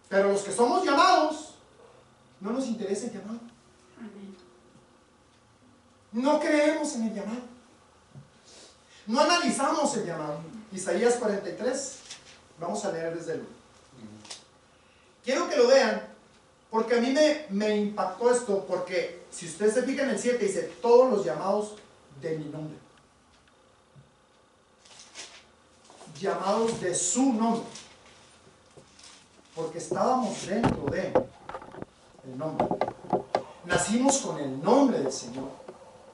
Pero los que somos llamados, no nos interesa el llamado. Amén. No creemos en el llamado. No analizamos el llamado. Isaías 43, vamos a leer desde el 1. Quiero que lo vean, porque a mí me impactó esto, porque si usted se fija en el 7, dice, todos los llamados de mi nombre. Llamados de su nombre. Porque estábamos dentro de el nombre. Nacimos con el nombre del Señor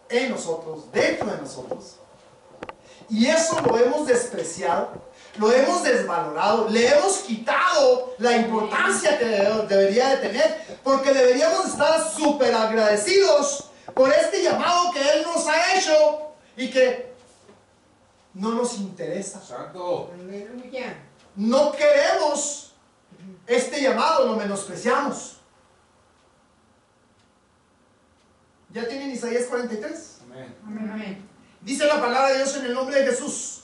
en nosotros, dentro de nosotros. Y eso lo hemos despreciado, lo hemos desvalorado, le hemos quitado la importancia que debería de tener, porque deberíamos estar súper agradecidos por este llamado que Él nos ha hecho y que no nos interesa. Exacto. Aleluya. No queremos este llamado, lo menospreciamos. ¿Ya tienen Isaías 43? Amén. Amén. Amén. Dice la palabra de Dios en el nombre de Jesús.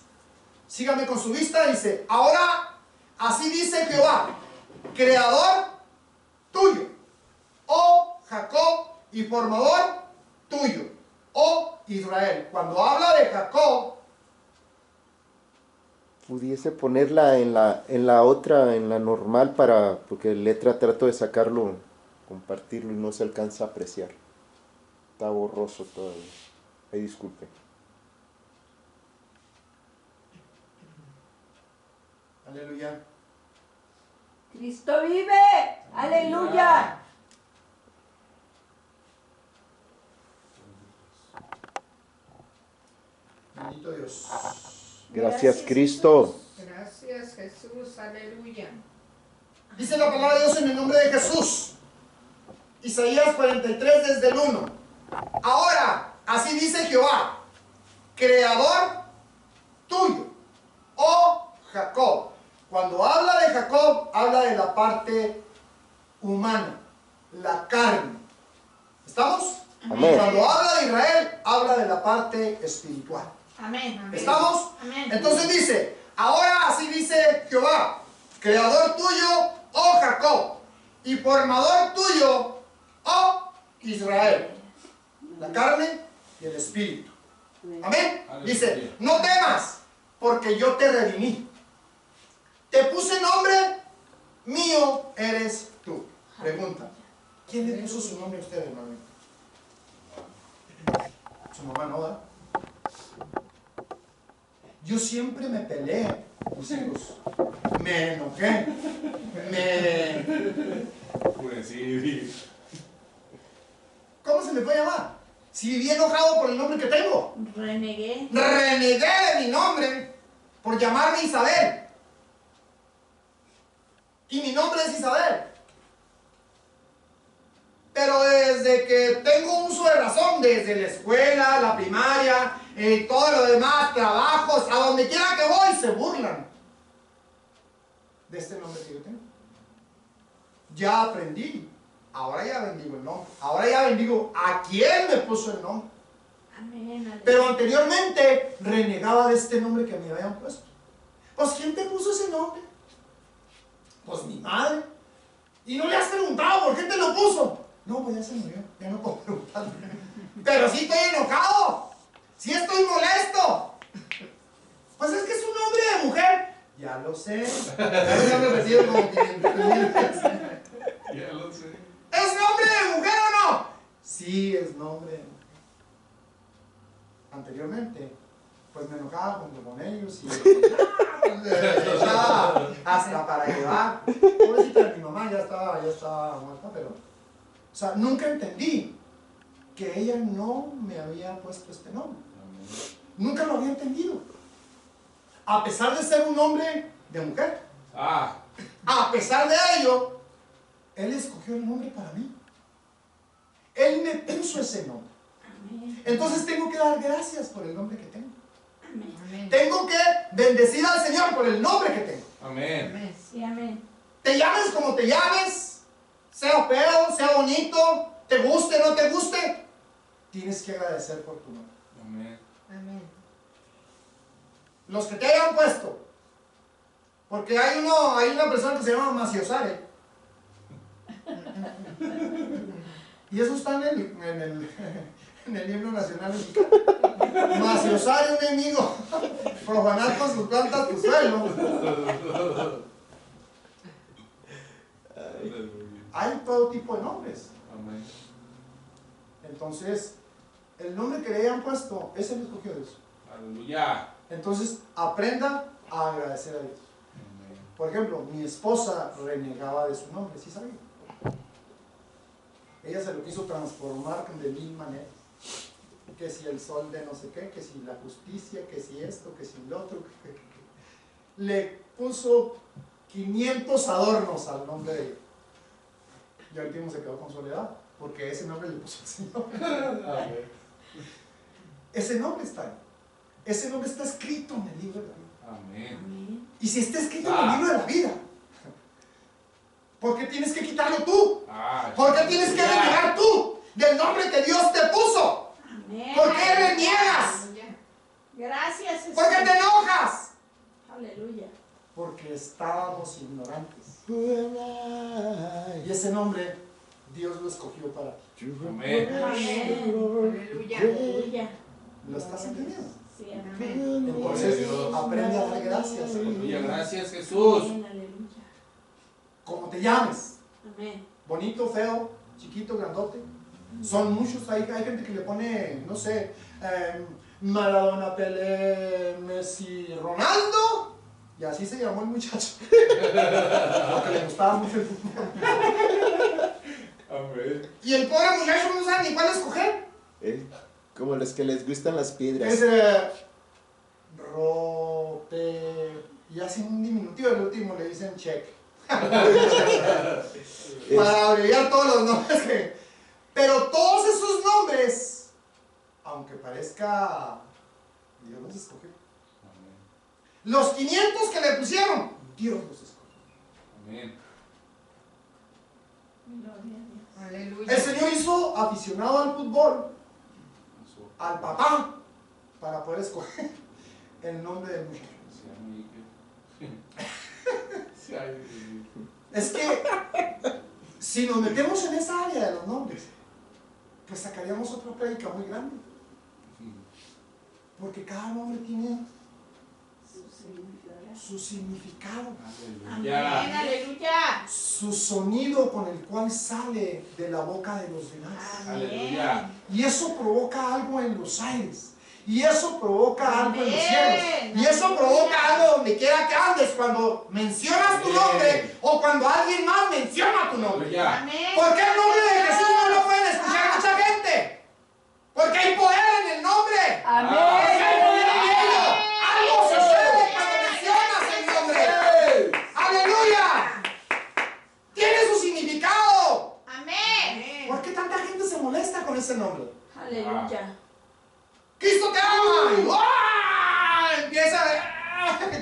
Sígame con su vista, dice, ahora así dice Jehová, creador tuyo, oh Jacob, y formador tuyo, oh Israel. Cuando habla de Jacob, Pudiese ponerla en la otra, en la normal, porque letra trato de sacarlo, compartirlo y no se alcanza a apreciar. Está borroso todavía. Ay, disculpe. aleluya. Cristo vive. Aleluya. Bendito Dios. Gracias, Cristo. Gracias, Jesús. Aleluya. Dice la palabra de Dios en el nombre de Jesús. Isaías 43 desde el 1. Ahora, así dice Jehová, creador tuyo, oh Jacob. Cuando habla de Jacob, habla de la parte humana, la carne. ¿Estamos? Amén. Cuando habla de Israel, habla de la parte espiritual. Amén. Amén. ¿Estamos? Amén. Entonces dice, ahora así dice Jehová, creador tuyo, oh Jacob, y formador tuyo, oh Israel. La carne y el espíritu. Amén. Dice, no temas, porque yo te redimí. Te puse nombre, mío eres tú. Pregunta, ¿quién le puso su nombre a usted, hermano? Su mamá no da. Yo siempre me peleé, mis hijos. Me enojé. Pues sí. llamar? Si viví enojado por el nombre que tengo. Renegué. Renegué de mi nombre por llamarme Isabel. Y mi nombre es Isabel. Pero desde que tengo uso de razón, desde la escuela, la primaria, todo lo demás, trabajos, a donde quiera que voy, se burlan de este nombre que yo tengo. Ya aprendí. Ahora ya bendigo el nombre. Ahora ya bendigo a quien me puso el nombre. Amén. Pero anteriormente renegaba de este nombre que me habían puesto. Pues ¿quién te puso ese nombre? Pues mi madre. Y no le has preguntado por qué te lo puso. No, pues ya se murió. Ya no puedo preguntar. Pero sí estoy enojado. Sí estoy molesto. Pues es que es un nombre de mujer. Ya lo sé. Ya me recibo como 500,000 pesos. Ya lo sé. ¿Es nombre de mujer o no? Sí, es nombre de mujer. Anteriormente, pues me enojaba junto con ellos y echaba hasta para llevar. Pobrecita de mi mamá, ya estaba muerta, pero, o sea, nunca entendí que ella no me había puesto este nombre. Nunca lo había entendido. A pesar de ser un hombre de mujer, a pesar de ello, Él escogió el nombre para mí. Él me puso ese nombre. Amén. Entonces tengo que dar gracias por el nombre que tengo. Amén. Tengo que bendecir al Señor por el nombre que tengo. Amén. Amén. Sí, amén. Te llames como te llames, sea feo, sea bonito, te guste, no te guste, tienes que agradecer por tu nombre. Amén. Amén. Los que te hayan puesto, porque hay una persona que se llama Maciosare. Y eso está en el himno nacional mexicano. Maciosare, un enemigo, profanar con sus plantas tu suelo. Hay todo tipo de nombres. Amén. Entonces, el nombre que le hayan puesto, ese lo escogió Dios. Aleluya. Entonces, aprenda a agradecer a Dios. Amén. Por ejemplo, mi esposa renegaba de su nombre, ¿sí sabía? Ella se lo quiso transformar de 1000 maneras. Que si el sol de no sé qué, que si la justicia, que si esto, que si lo otro. Le puso 500 adornos al nombre de ella. Y al último se quedó con soledad, porque ese nombre le puso el Señor. Amén. Ese nombre está ahí. Ese nombre está escrito en el libro de la vida. Amén. Amén. Y si está escrito en el libro de la vida, ¿por qué tienes que quitarlo tú? ¿Por qué tienes que renegar tú del nombre que Dios te puso? Amén. ¿Por qué reniegas? Aleluya. Gracias, Jesús. ¿Por qué te enojas? Aleluya. Porque estábamos ignorantes. Y ese nombre Dios lo escogió para ti. Amén. Amén. Aleluya. Aleluya. ¿Lo estás entendiendo? Sí, amén. Amén. Entonces Dios. aprende a dar gracias. Aleluya. Gracias, Jesús. Amén, aleluya. Como te llames, Amén. bonito, feo, chiquito, grandote. Son muchos, hay gente que le pone, no sé, Maradona, Pelé, Messi, Ronaldo. Y así se llamó el muchacho. Porque le gustaba mucho el fútbol. Amén. Y el pobre muchacho no sabe ni cuál escoger. Como los que les gustan las piedras. Es y hacen un diminutivo, el último le dicen check. Para abreviar todos los nombres que... Pero todos esos nombres, aunque parezca, Dios los escogió. Amén. Los 500 que le pusieron, Dios los escogió. Amén. Gloria a Dios. Aleluya. El Señor hizo aficionado al fútbol, al papá, para poder escoger el nombre del muchacho. Es que si nos metemos en esa área de los nombres, pues sacaríamos otra prédica muy grande. Porque cada nombre tiene su significado, Amén, Aleluya. aleluya. su sonido con el cual sale de la boca de los demás. Aleluya. Y eso provoca algo en los aires. Y eso provoca algo en los Amén. cielos. Y eso provoca algo donde quiera que andes cuando mencionas tu nombre o cuando alguien más menciona tu nombre. Aleluya. Amén. ¿Por qué el nombre de Jesús no lo pueden escuchar mucha gente? Porque hay poder en el nombre. Porque Amén. hay poder en ello. Algo sucede cuando mencionas el nombre. ¡Aleluya! Tiene su significado. Amén. ¿Por qué tanta gente se molesta con ese nombre? Aleluya. Cristo te ama. Y ¡ah! Empieza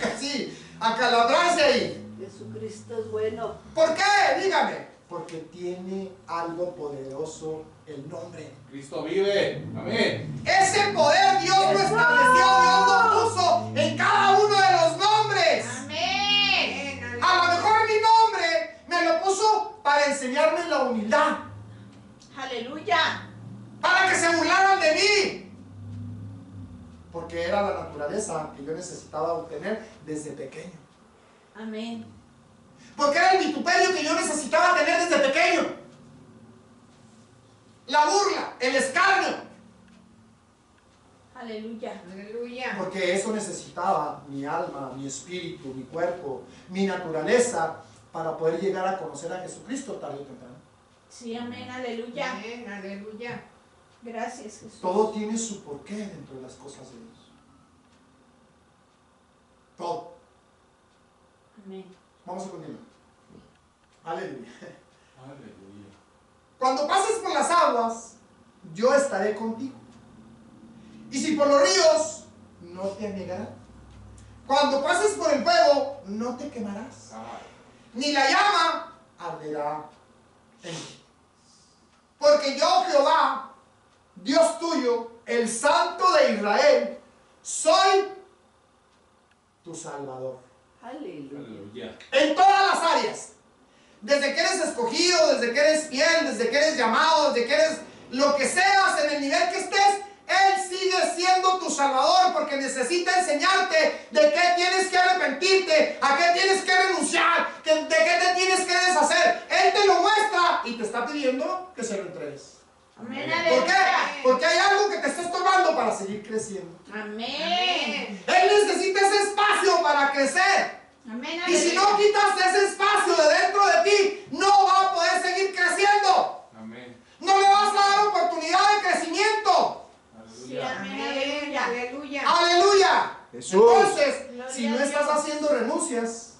casi a calabrarse ahí. Jesucristo es bueno. ¿Por qué? Dígame. Porque tiene algo poderoso el nombre. Cristo vive. Amén. Ese poder Dios lo estableció, Dios lo puso en cada uno de los nombres. Amén. A lo mejor mi nombre me lo puso para enseñarme la humildad, Aleluya. para que se burlaran de mí. Porque era la naturaleza que yo necesitaba obtener desde pequeño. Amén. Porque era el vituperio que yo necesitaba tener desde pequeño. La burla, el escarnio. Aleluya. Aleluya. Porque eso necesitaba mi alma, mi espíritu, mi cuerpo, mi naturaleza para poder llegar a conocer a Jesucristo tarde o temprano. Sí, amén. Aleluya. Amén, aleluya. Gracias, Jesús. Todo tiene su porqué dentro de las cosas de Dios. Todo. Amén. Vamos a continuar. Aleluya. Aleluya. Cuando pases por las aguas, yo estaré contigo. Y si por los ríos, no te anegarán. Cuando pases por el fuego, no te quemarás. Ni la llama arderá en ti. Porque yo, Jehová, Dios tuyo, el Santo de Israel, soy tu Salvador. Aleluya. Aleluya. En todas las áreas. Desde que eres escogido, desde que eres fiel, desde que eres llamado, desde que eres lo que seas, en el nivel que estés, Él sigue siendo tu Salvador porque necesita enseñarte de qué tienes que arrepentirte, a qué tienes que renunciar, de qué te tienes que deshacer. Él te lo muestra y te está pidiendo que se lo entregues. Amén. ¿Por qué? Aleluya. Porque hay algo que te está estorbando para seguir creciendo. Amén. Él necesita ese espacio para crecer. Amén. Y si no quitas ese espacio de dentro de ti, no va a poder seguir creciendo. Amén. No le vas a dar oportunidad de crecimiento. Sí, Aleluya. amén. Aleluya. Aleluya. Aleluya. Jesús. Entonces, Gloria si a no Dios. estás haciendo renuncias,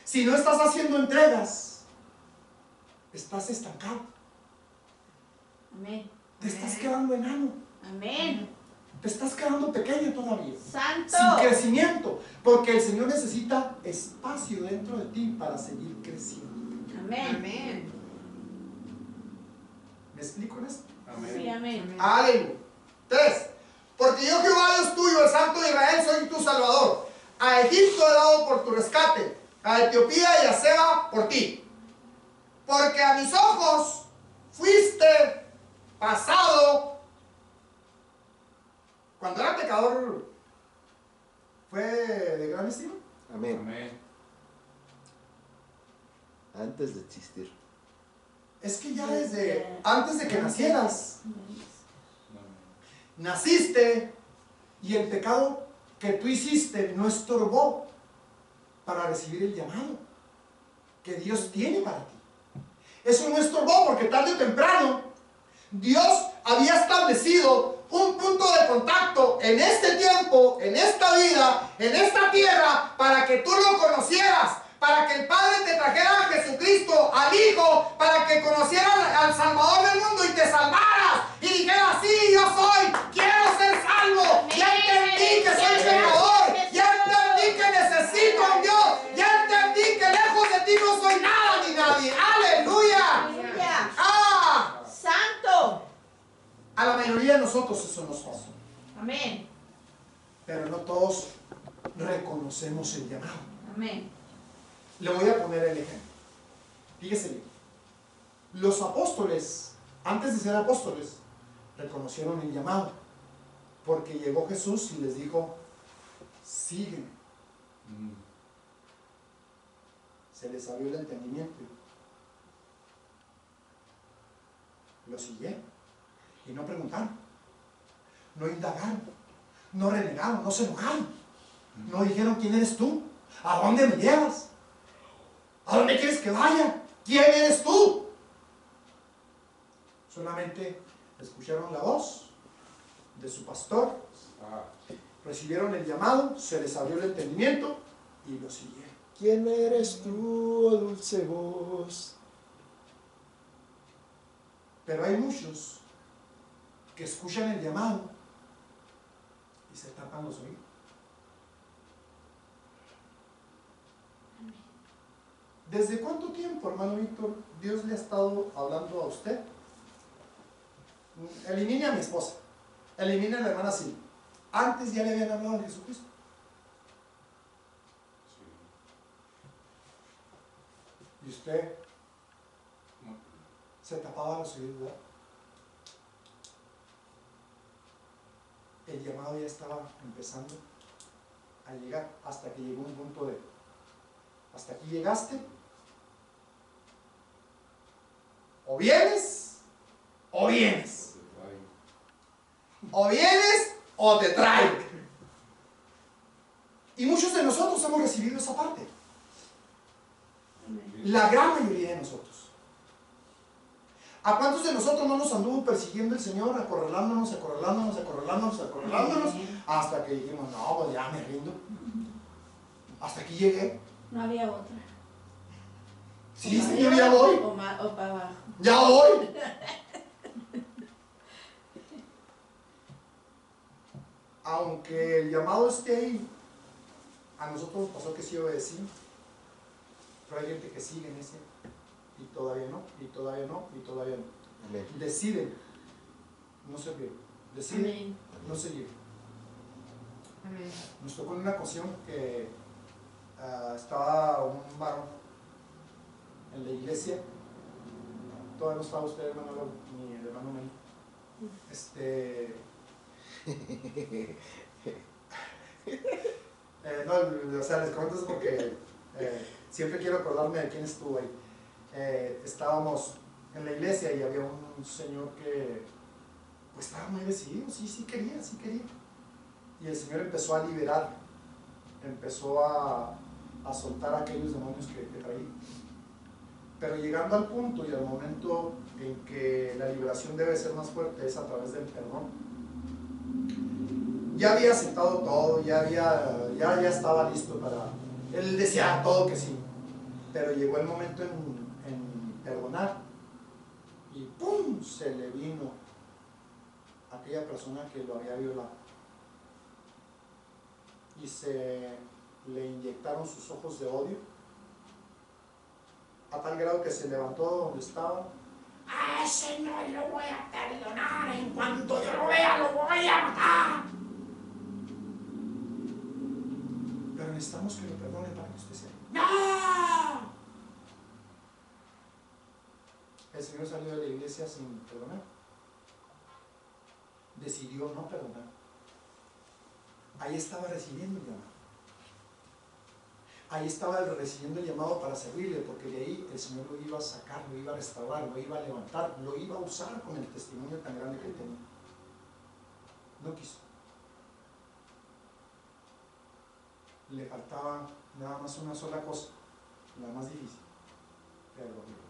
si no estás haciendo entregas, estás estancado. Amén. Te estás quedando enano. Amén. Te estás quedando pequeño todavía. Santo. Sin crecimiento. Porque el Señor necesita espacio dentro de ti para seguir creciendo. Amén. Amén. ¿Me explico en esto? Sí, amén. Aleluya. 3. Porque yo, Jehová Dios tuyo, el Santo de Israel, soy tu Salvador. A Egipto he dado por tu rescate, a Etiopía y a Seba por ti. Porque a mis ojos fuiste pasado. Cuando era pecador, ¿fue de gran estima? Amén. Amén. Antes de existir. Es que ya desde antes de que nacieras, Amén. naciste y el pecado que tú hiciste no estorbó para recibir el llamado que Dios tiene para ti. Eso no estorbó porque tarde o temprano Dios había establecido un punto de contacto en este tiempo, en esta vida, en esta tierra, para que tú lo conocieras, para que el Padre te trajera a Jesucristo, al Hijo, para que conocieras al Salvador del mundo y te salvaras y dijeras, sí, yo soy, quiero ser salvo, ya entendí que soy pecador, ya entendí que necesito a Dios, ya entendí que lejos de ti no soy nada ni nadie. ¡Aleluya! Aleluya. ¡Ah! Santo. A la mayoría de nosotros eso nos pasa, Amén. pero no todos reconocemos el llamado. Amén. Le voy a poner el ejemplo. Fíjese bien. Los apóstoles, antes de ser apóstoles, reconocieron el llamado, porque llegó Jesús y les dijo, sígueme. Se les abrió el entendimiento. Lo siguieron y no preguntaron, no indagaron, no renegaron, no se enojaron, no dijeron quién eres tú, a dónde me llevas, a dónde quieres que vaya, quién eres tú. Solamente escucharon la voz de su pastor, Ah, recibieron el llamado, se les abrió el entendimiento y lo siguieron. ¿Quién eres tú, oh dulce voz? Pero hay muchos que escuchan el llamado y se tapan los oídos. ¿Desde cuánto tiempo, hermano Víctor, Dios le ha estado hablando a usted? Elimine a mi esposa, elimine a la hermana Silvia. Antes ya le habían hablado de Jesucristo. sí. Y usted No. se tapaba los oídos, ¿verdad? El llamado ya estaba empezando a llegar hasta que llegó un punto de: hasta aquí llegaste, o vienes, o vienes, o vienes, o te traigo. Y muchos de nosotros hemos recibido esa parte, la gran mayoría de nosotros. ¿A cuántos de nosotros no nos anduvo persiguiendo el Señor, acorralándonos, acorralándonos, acorralándonos, acorralándonos, hasta que dijimos: no, pues ya me rindo, hasta aquí llegué? No había otra. Sí, Señor, ya voy, O para abajo. ya voy. Aunque el llamado esté ahí, a nosotros nos pasó que sí obedecimos, pero hay gente que sigue en ese, y todavía no, y todavía no, y todavía no. Amén. Deciden no servir, deciden Amén. no seguir. Amén. Nos tocó en una ocasión que estaba un varón en la iglesia, todavía no estaba usted, hermano, ni el hermano Mel. No, o sea, les comento eso porque siempre quiero acordarme de quién estuvo ahí. Estábamos en la iglesia y había un señor que pues estaba muy decidido, sí quería. Y el Señor empezó a liberar, empezó a soltar aquellos demonios que traía. Pero llegando al punto y al momento en que la liberación debe ser más fuerte es a través del perdón. Ya había aceptado todo, ya estaba listo para... Él decía todo que sí, pero llegó el momento en perdonar y ¡pum! Se le vino a aquella persona que lo había violado y se le inyectaron sus ojos de odio a tal grado que se levantó donde estaba. ¡A ese no lo voy a perdonar! En cuanto yo lo vea, lo voy a matar. Pero necesitamos que lo perdone para que usted sea. ¡No! El Señor salió de la iglesia sin perdonar. Decidió no perdonar. Ahí estaba recibiendo el llamado. Ahí estaba recibiendo el llamado para servirle, porque de ahí el Señor lo iba a sacar, lo iba a restaurar, lo iba a levantar, lo iba a usar con el testimonio tan grande que él tenía. No quiso. Le faltaba nada más una sola cosa, la más difícil: perdonar.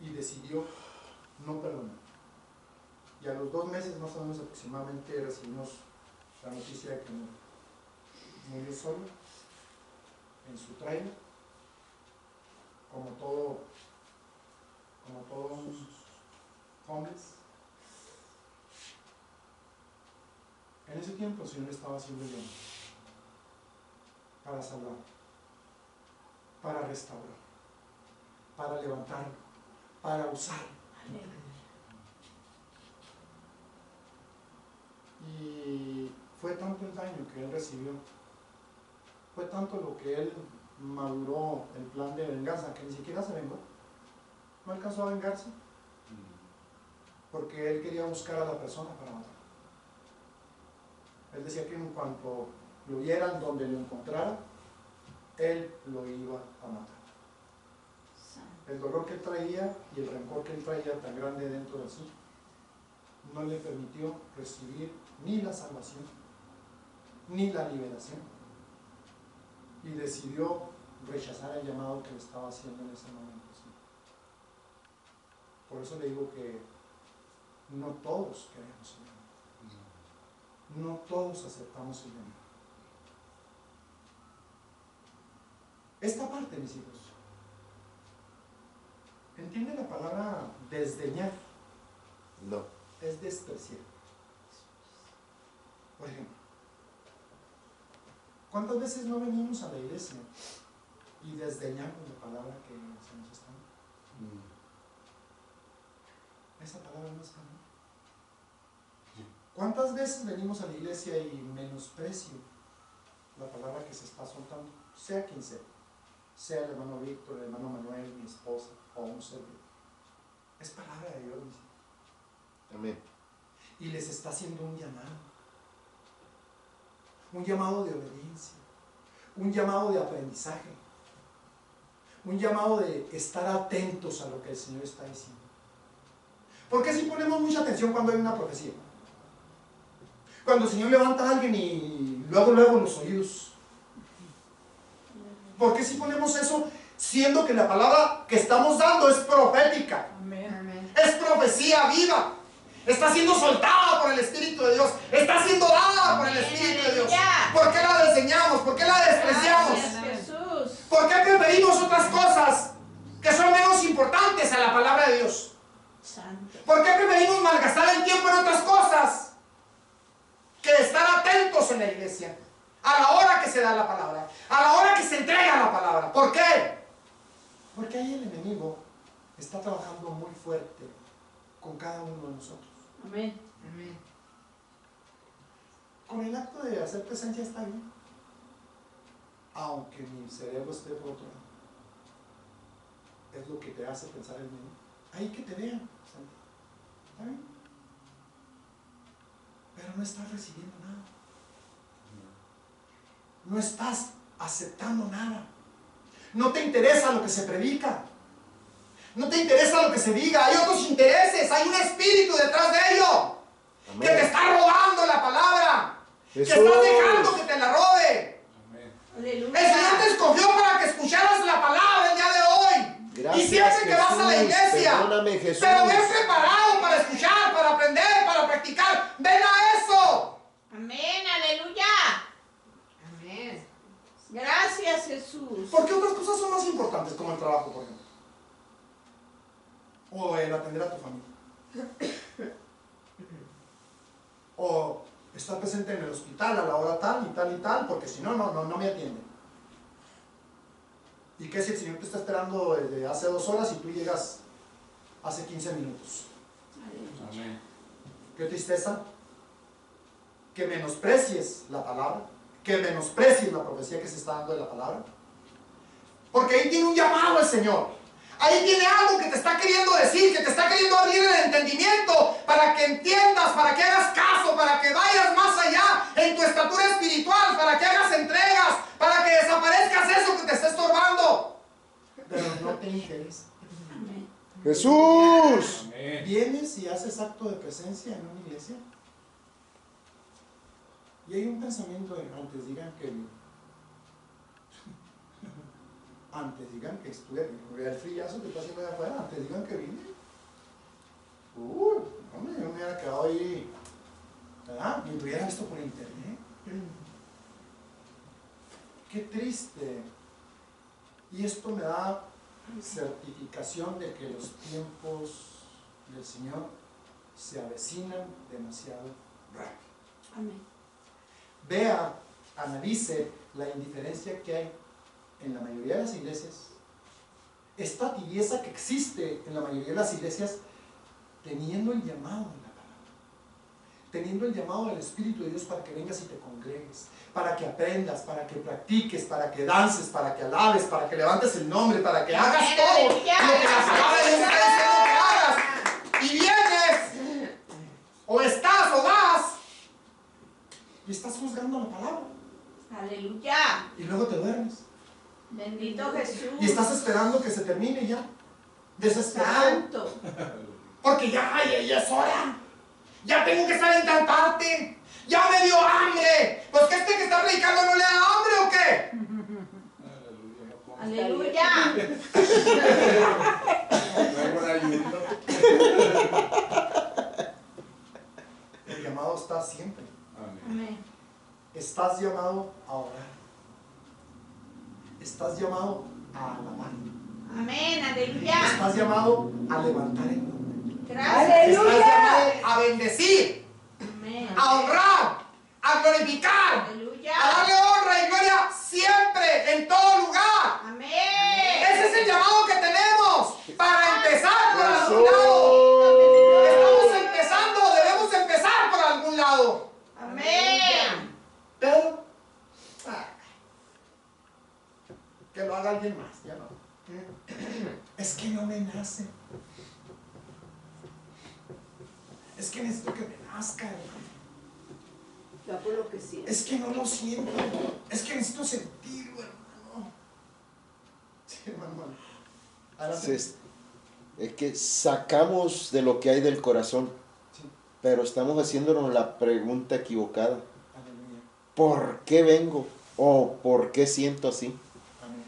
Y decidió no perdonar. Y a los 2 meses más o menos aproximadamente recibimos la noticia de que murió solo en su trailer, como todo un homeless. En ese tiempo el Señor estaba haciendo el llamado para salvar, para restaurar, para levantarlo, para usarlo. Y fue tanto el daño que él recibió, fue tanto lo que él maduró el plan de venganza, que ni siquiera se vengó, no alcanzó a vengarse, porque él quería buscar a la persona para matar. Él decía que en cuanto lo vieran donde lo encontrara, él lo iba a matar. El dolor que él traía y el rencor que él traía tan grande dentro de sí no le permitió recibir ni la salvación ni la liberación, y decidió rechazar el llamado que le estaba haciendo en ese momento. ¿Sí? Por eso le digo que no todos queremos el llamado. no todos aceptamos el llamado. Esta parte, mis hijos, ¿entiende la palabra desdeñar? No. Es despreciar. Por ejemplo, ¿cuántas veces no venimos a la iglesia y desdeñamos la palabra que se nos está dando? Esa palabra no es para mí. ¿Cuántas veces venimos a la iglesia y menosprecio la palabra que se está soltando? Sea quien sea el hermano Víctor, el hermano Manuel, mi esposa o un servidor. Es palabra de Dios, mis hijos. Amén. Y les está haciendo un llamado de obediencia, un llamado de aprendizaje, un llamado de estar atentos a lo que el Señor está diciendo. ¿Por qué si ponemos mucha atención cuando hay una profecía? Cuando el Señor levanta a alguien y luego los oídos. ¿Por qué si ponemos eso siendo que la palabra que estamos dando es profética? Amén. Es profecía viva. Está siendo soltada por el Espíritu de Dios. Está siendo dada por el Espíritu de Dios. ¿Por qué la desdeñamos? ¿Por qué la despreciamos? Gracias, Jesús. ¿Por qué preferimos otras cosas que son menos importantes a la palabra de Dios? Santo. ¿Por qué preferimos malgastar el tiempo en otras cosas que estar atentos en la iglesia a la hora que se da la palabra, a la hora que se entrega la palabra? ¿Por qué? Porque ahí el enemigo está trabajando muy fuerte con cada uno de nosotros. Amén. Amén. Con el acto de hacer presencia está bien, aunque mi cerebro esté por otro lado. Es lo que te hace pensar el menú. Ahí que te vean, está bien. Pero no estás recibiendo nada. No estás aceptando nada. No te interesa lo que se predica. No te interesa lo que se diga. Hay otros intereses. Hay un espíritu detrás de ello. Amén. Que te está robando la palabra. Jesús. Que estás dejando que te la robe. Amén. Aleluya. El Señor te escogió para que escucharas la palabra el día de hoy. Gracias, y siempre que vas a la Jesús. iglesia, Perdóname, Jesús. pero ven preparado para escuchar, para aprender, para practicar. Ven a eso. Amén. Aleluya. Amén. Gracias, Jesús. Porque otras cosas son más importantes, como el trabajo, por ejemplo. O el atender a tu familia. O estar presente en el hospital a la hora tal y tal y tal, porque si no, no me atienden. ¿Y qué si el Señor te está esperando desde hace 2 horas y tú llegas hace 15 minutos? Amén. Qué tristeza que menosprecies la palabra, que menosprecies la profecía que se está dando de la palabra, porque ahí tiene un llamado el Señor, ahí tiene algo que te está queriendo decir, que te está queriendo abrir el entendimiento para que entiendas, para que hagas caso, para que vayas más allá en tu estatura espiritual, para que hagas entregas, para que desaparezcas eso que te está estorbando, pero no te interesa. Jesús. Amén. Vienes y haces acto de presencia en una iglesia y hay un pensamiento de antes digan que estuve, el frillazo que está haciendo de afuera, antes digan que vine. Hombre, yo me hubiera quedado ahí, ¿verdad? Me hubiera visto por internet. Qué triste. Y esto me da certificación de que los tiempos del Señor se avecinan demasiado rápido. Amén. Vea, analice la indiferencia que hay en la mayoría de las iglesias, esta tibieza que existe en la mayoría de las iglesias, teniendo el llamado de la palabra, teniendo el llamado del Espíritu de Dios para que vengas y te congregues, para que aprendas, para que practiques, para que dances, para que alabes, para que levantes el nombre, para que hagas Amén, todo lo aleluya. que la palabra de Dios está diciendo que hagas. Y vienes, o estás, o vas, y estás juzgando la palabra, Aleluya. y luego te duermes. Bendito Jesús. Y estás esperando que se termine ya, desesperado, Santo. porque ya es hora, ya tengo que estar en tal parte, ya me dio hambre, pues que este que está predicando no le da hambre o qué. Aleluya. No comas. Aleluya. No hay buen ayuno. El llamado está siempre. Amén. Estás llamado a orar. Estás llamado a alabar. Amén, aleluya. Estás llamado a levantar el nombre. Gracias. Estás llamado a bendecir, Amén. a honrar, a glorificar, Aleluya. a darle honra y gloria siempre, en todo lugar. Amén. Ese es el llamado que tenemos para empezar por algún Eso. lado. Estamos empezando, debemos empezar por algún lado. Amén. Pero que lo haga alguien más, ya no. Es que no me nace. Es que necesito que me nazca, hermano. Ya por lo que siento. Es que no lo siento. Es que necesito sentirlo, hermano. Sí, hermano. Adelante. Es que sacamos de lo que hay del corazón, Sí. pero estamos haciéndonos la pregunta equivocada. Aleluya. ¿Por qué vengo? ¿O por qué siento así? Amén.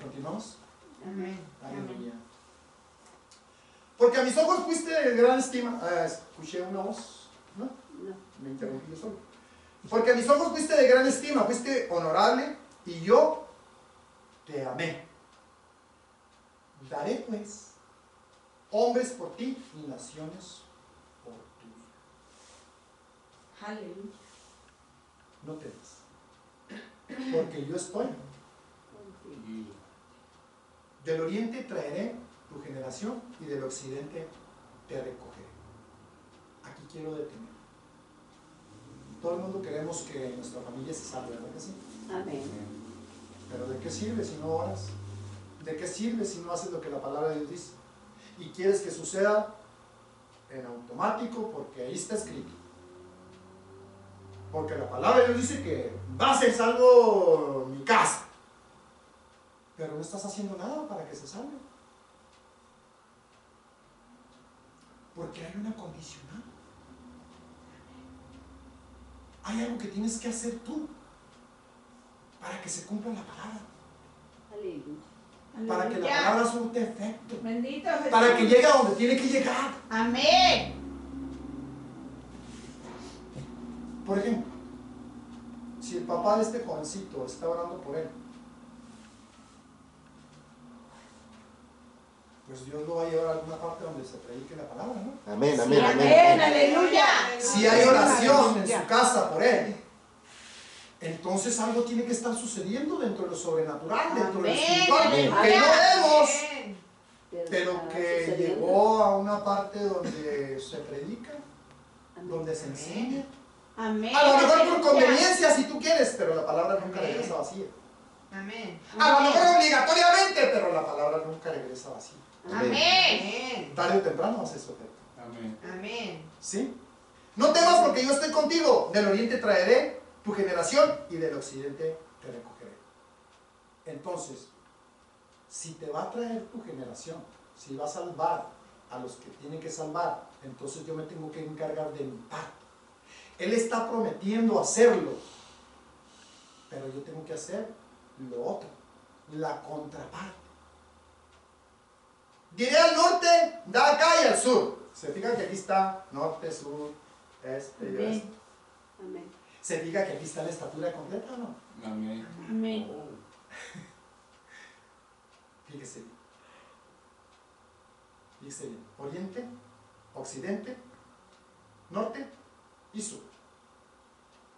¿Continuamos? Amén. Aleluya. Porque a mis ojos fuiste de gran estima. Escuché una voz, ¿no? No. Me interrumpí yo solo. Porque a mis ojos fuiste de gran estima, fuiste honorable y yo te amé. Daré pues hombres por ti y naciones por tu vida. Aleluya. No temas, porque yo estoy. Del oriente traeré tu generación y del occidente te recogeré. Aquí quiero detener. Todo el mundo queremos que nuestra familia se salve, ¿verdad que sí? Amén. Pero ¿de qué sirve si no oras? ¿De qué sirve si no haces lo que la palabra de Dios dice? Y quieres que suceda en automático porque ahí está escrito. Porque la palabra de Dios dice que va a ser salvo mi casa. Pero no estás haciendo nada para que se salve. Porque hay una condicional. Hay algo que tienes que hacer tú para que se cumpla la palabra. Aleluya. Para que la Aleluya. palabra surte efecto. Bendito Jesús. Para que llegue a donde tiene que llegar. Amén. Por ejemplo, si el papá de este jovencito está orando por él, pues Dios lo va a llevar a alguna parte donde se predique la palabra, ¿no? Amén, Sí, amén, amén. amén. Aleluya. Si hay oración en su casa por él, entonces algo tiene que estar sucediendo dentro de lo sobrenatural, dentro de lo Amén. espiritual, Amén. que no vemos, Amén. pero está que sucediendo. llegó a una parte donde se predica, Amén. donde se enseña. Amén. A lo mejor por Aleluya. conveniencia si tú quieres, pero la palabra nunca Amén. regresa vacía. Amén. A lo mejor obligatoriamente, pero la palabra nunca regresa vacía. Amén. Tarde o temprano hace eso. Amén. Amén. ¿Sí? No temas porque yo estoy contigo. Del oriente traeré tu generación y del occidente te recogeré. Entonces, si te va a traer tu generación, si va a salvar a los que tienen que salvar, entonces yo me tengo que encargar de mi parte. Él está prometiendo hacerlo, pero yo tengo que hacer lo otro, la contraparte. Diré al norte, da acá y al sur. Se fija que aquí está norte, sur, este y oeste. Amén. Se fija que aquí está la estatura completa, ¿o no? Amén. Amén. Fíjese bien. Fíjese bien. Oriente, occidente, norte y sur.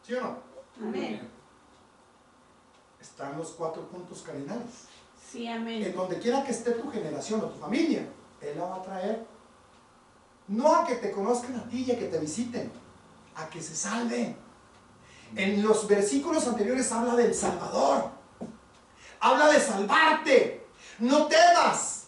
¿Sí o no? Amén. Están los 4 puntos cardinales. Sí, En amén. donde quiera que esté tu generación o tu familia, Él la va a traer. No a que te conozcan a ti y a que te visiten, a que se salven. En los versículos anteriores habla del Salvador. Habla de salvarte. No temas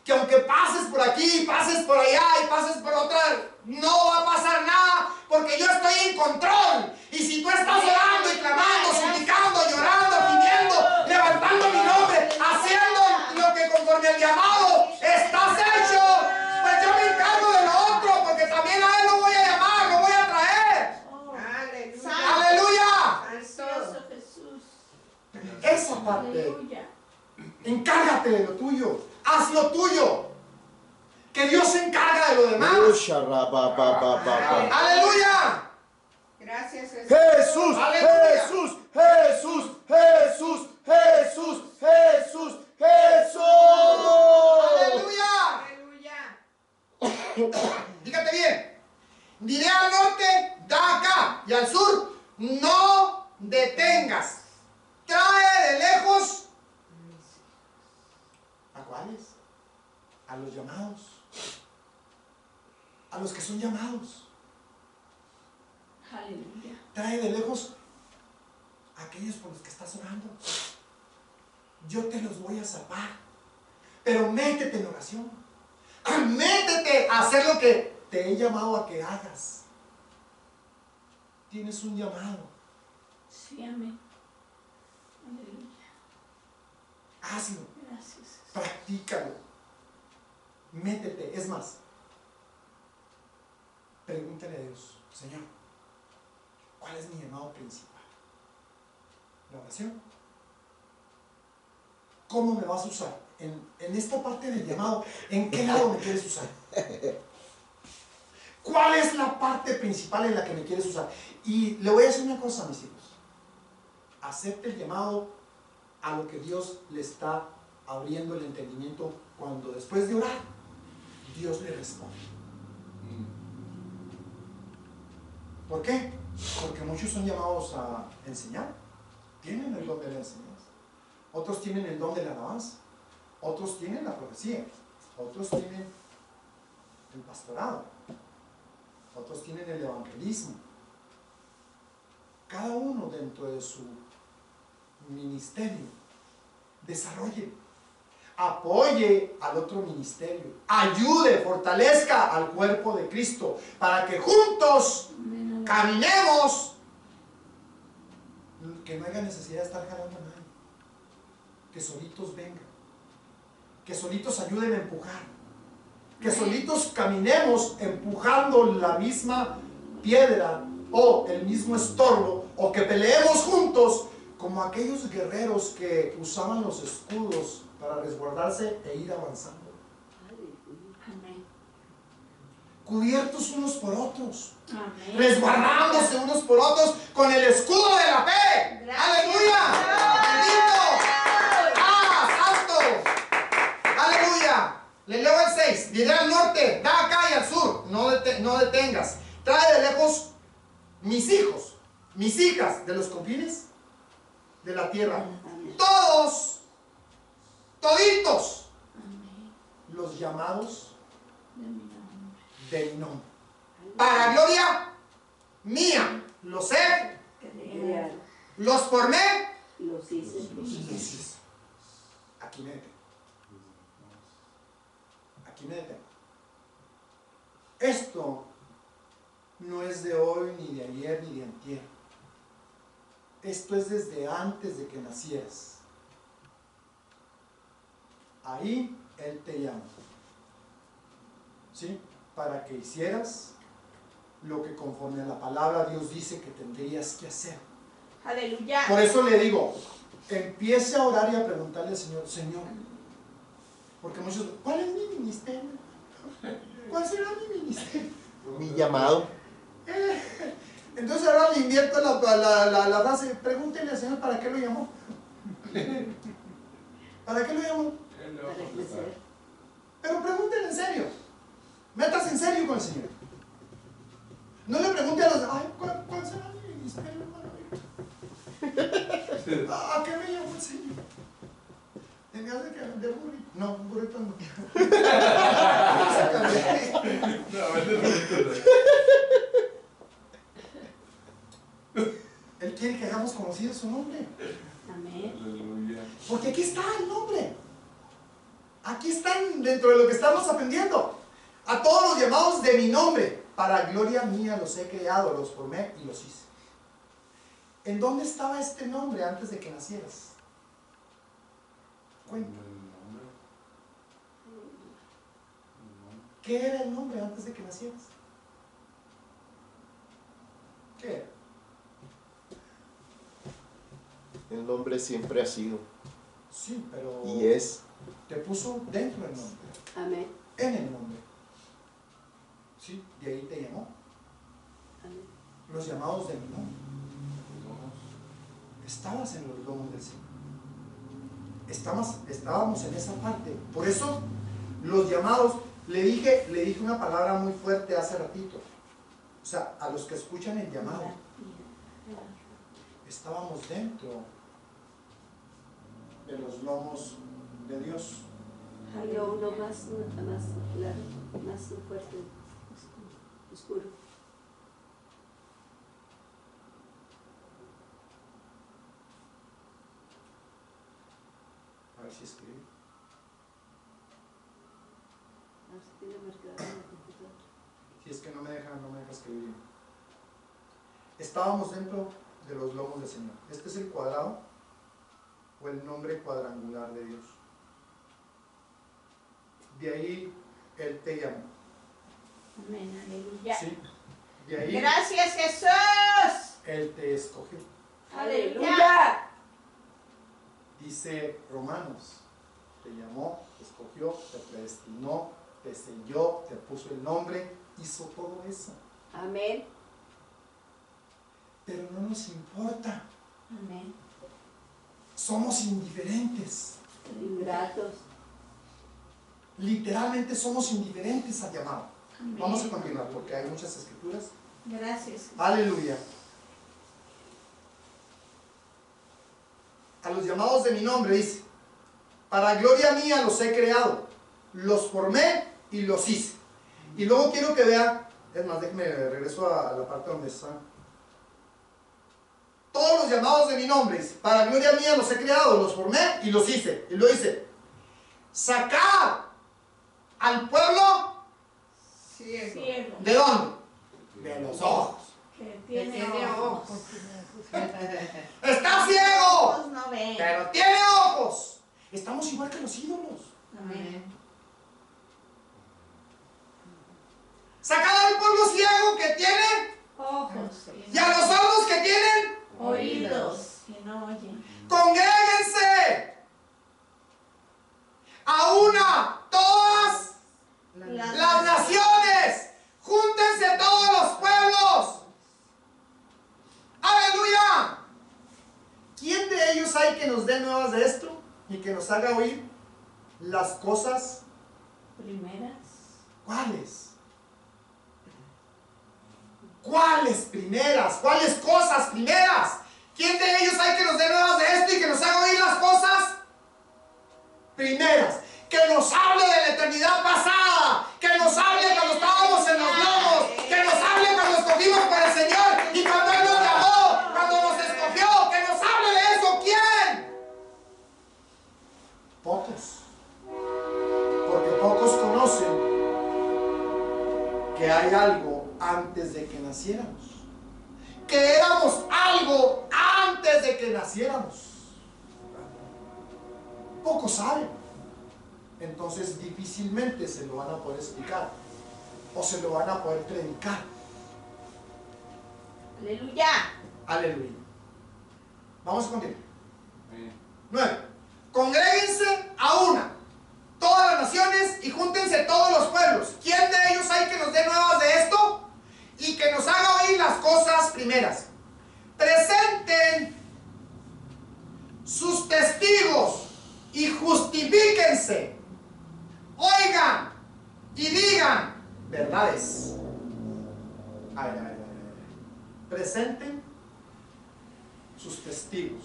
que aunque pases por aquí, pases por allá y pases por otra, no va a pasar nada porque yo estoy en control. Y si tú estás orando y clamando, suplicando, llorando, pidiendo, levantando mi nombre, haciendo lo que conforme al llamado estás hecho, pues yo me encargo de lo otro porque también a él lo voy a llamar, lo voy a traer. Aleluya. ¡Aleluya! Precioso Jesús. Esa parte, Aleluya. encárgate de lo tuyo, haz lo tuyo, que Dios se encarga de lo demás. Usha, ra, ba, ba, ba, ba, ba. ¡Aleluya! Gracias Jesús, Aleluya. Jesús, Jesús, Jesús, Jesús, Jesús, Jesús. ¡Aleluya! Aleluya. Fíjate bien. Diré al norte, da acá, y al sur, no detengas. Trae de lejos. ¿A cuáles? A los llamados. A los que son llamados. Aleluya. Trae de lejos a aquellos por los que estás orando. Yo te los voy a salvar. Pero métete en oración. Métete a hacer lo que te he llamado a que hagas. Tienes un llamado. Sí, amén. Aleluya. Hazlo. Gracias. Practícalo. Métete. Es más, pregúntale a Dios, Señor, ¿cuál es mi llamado principal? La oración. ¿Cómo me vas a usar? En esta parte del llamado, ¿en qué lado me quieres usar? ¿Cuál es la parte principal en la que me quieres usar? Y le voy a decir una cosa, mis hijos. Acepte el llamado a lo que Dios le está abriendo el entendimiento cuando después de orar, Dios le responde. ¿Por qué? Porque muchos son llamados a enseñar. Tienen el don de la enseñanza. Otros tienen el don de la alabanza. Otros tienen la profecía. Otros tienen el pastorado. Otros tienen el evangelismo. Cada uno dentro de su ministerio desarrolle, apoye al otro ministerio, ayude, fortalezca al cuerpo de Cristo para que juntos caminemos, que no haya necesidad de estar jalando a nadie, que solitos vengan, que solitos ayuden a empujar, que solitos caminemos empujando la misma piedra o el mismo estorbo, o que peleemos juntos como aquellos guerreros que usaban los escudos para resguardarse e ir avanzando, Amén. cubiertos unos por otros, Amén. resguardándose unos por otros con el escudo de la fe. Gracias. ¡Aleluya! ¡Bendito! ¡Ah, santo! ¡Aleluya! Le leo el 6. Diré al norte, da acá y al sur, no detengas. Trae de lejos mis hijos, mis hijas de los confines de la tierra. Todos, toditos, Amén. los llamados De mi nombre. de mi nombre. Para gloria mía, los he, Crear. los formé. Los hice. Aquí me detengo. Aquí me detengo. Esto no es de hoy, ni de ayer, ni de antier. Esto es desde antes de que nacieras. Ahí Él te llama, ¿sí? Para que hicieras lo que conforme a la palabra Dios dice que tendrías que hacer. Aleluya. Por eso le digo, empiece a orar y a preguntarle al Señor, Señor, porque muchos, ¿cuál es mi ministerio? ¿Cuál será mi ministerio? Mi llamado. Entonces ahora le invierto la frase, pregúntenle al Señor para qué lo llamó. ¿Para qué lo llamó? Para crecer. Pero pregúntenle en serio. Métase en serio con el Señor. No le pregunte a los, ay, ¿cuál será mi ministerio, hermano? ¿A qué me llamó el Señor? ¿Me hace que de burrito? No, burrito no. Él quiere que hagamos conocido su nombre. Amén. Porque aquí está el nombre. Aquí están dentro de lo que estamos aprendiendo. A todos los llamados de mi nombre, para gloria mía los he creado, los formé y los hice. ¿En dónde estaba este nombre antes de que nacieras? Cuenta. ¿Qué era el nombre antes de que nacieras? ¿Qué era? El nombre siempre ha sido Sí, pero y es. te puso dentro del nombre, Amén. en el nombre. Sí, de ahí te llamó. Amén. Los llamados de mi nombre. estabas en los lomos del Señor. Estábamos en esa parte. Por eso los llamados, le dije una palabra muy fuerte hace ratito. O sea, a los que escuchan el llamado, estábamos dentro de los lomos de Dios. Había uno más claro, más fuerte, oscuro. A ver si escribe. Así tiene marcado en la computadora. Si es que no me deja escribir bien. Estábamos dentro de los lomos del Señor. Este es el cuadrado o el nombre cuadrangular de Dios. De ahí Él te llamó. Amén, aleluya. ¿Sí? De ahí Gracias, Jesús. Él te escogió. ¡Aleluya! Dice Romanos, te llamó, te escogió, te predestinó, te selló, te puso el nombre, hizo todo eso. Amén. Pero no nos importa, Amén. somos indiferentes. Ingratos. Literalmente somos indiferentes al llamado. Amén. Vamos a continuar porque hay muchas escrituras. Gracias. Aleluya. A los llamados de mi nombre dice, para gloria mía los he creado, los formé y los hice. Y luego quiero que vean, es más, déjenme regreso a la parte donde están. Todos los llamados de mi nombre, dice, para gloria mía los he creado, los formé y los hice. Y lo dice, sacar al pueblo, Ciego. ¿de dónde? De los ojos. Que tiene ojos. Está ciego, Ojos no ven. pero tiene ojos. Estamos igual que los ídolos. Amén. Sacar al pueblo ciego que tiene Ojos. y a los sordos que tienen, Oídos. Que no oyen. congréguense a una, todas las naciones, júntense todos los pueblos. ¡Aleluya! ¿Quién de ellos hay que nos dé nuevas de esto y que nos haga oír las cosas? Primeras. ¿Cuáles? ¿Cuáles primeras? ¿Cuáles cosas primeras? ¿Quién de ellos hay que nos dé nuevas de esto y que nos haga oír las cosas primeras? Que nos hable de la eternidad pasada, que nos hable cuando estábamos en los lomos, que nos hable cuando escogimos para el Señor y cuando Él nos llamó, cuando nos escogió, que nos hable de eso. ¿Quién? Pocos. Porque pocos conocen que hay algo antes de que naciéramos. Que éramos algo antes de que naciéramos. Pocos saben. Entonces difícilmente se lo van a poder explicar o se lo van a poder predicar. Aleluya. Aleluya. Vamos a continuar. 9. Congréguense a una, todas las naciones, y júntense todos los pueblos. ¿Quién de ellos hay que nos dé nuevas de esto y que nos haga oír las cosas primeras? Presenten sus testigos y justifíquense. Oigan y digan verdades. A ver. Presenten sus testigos.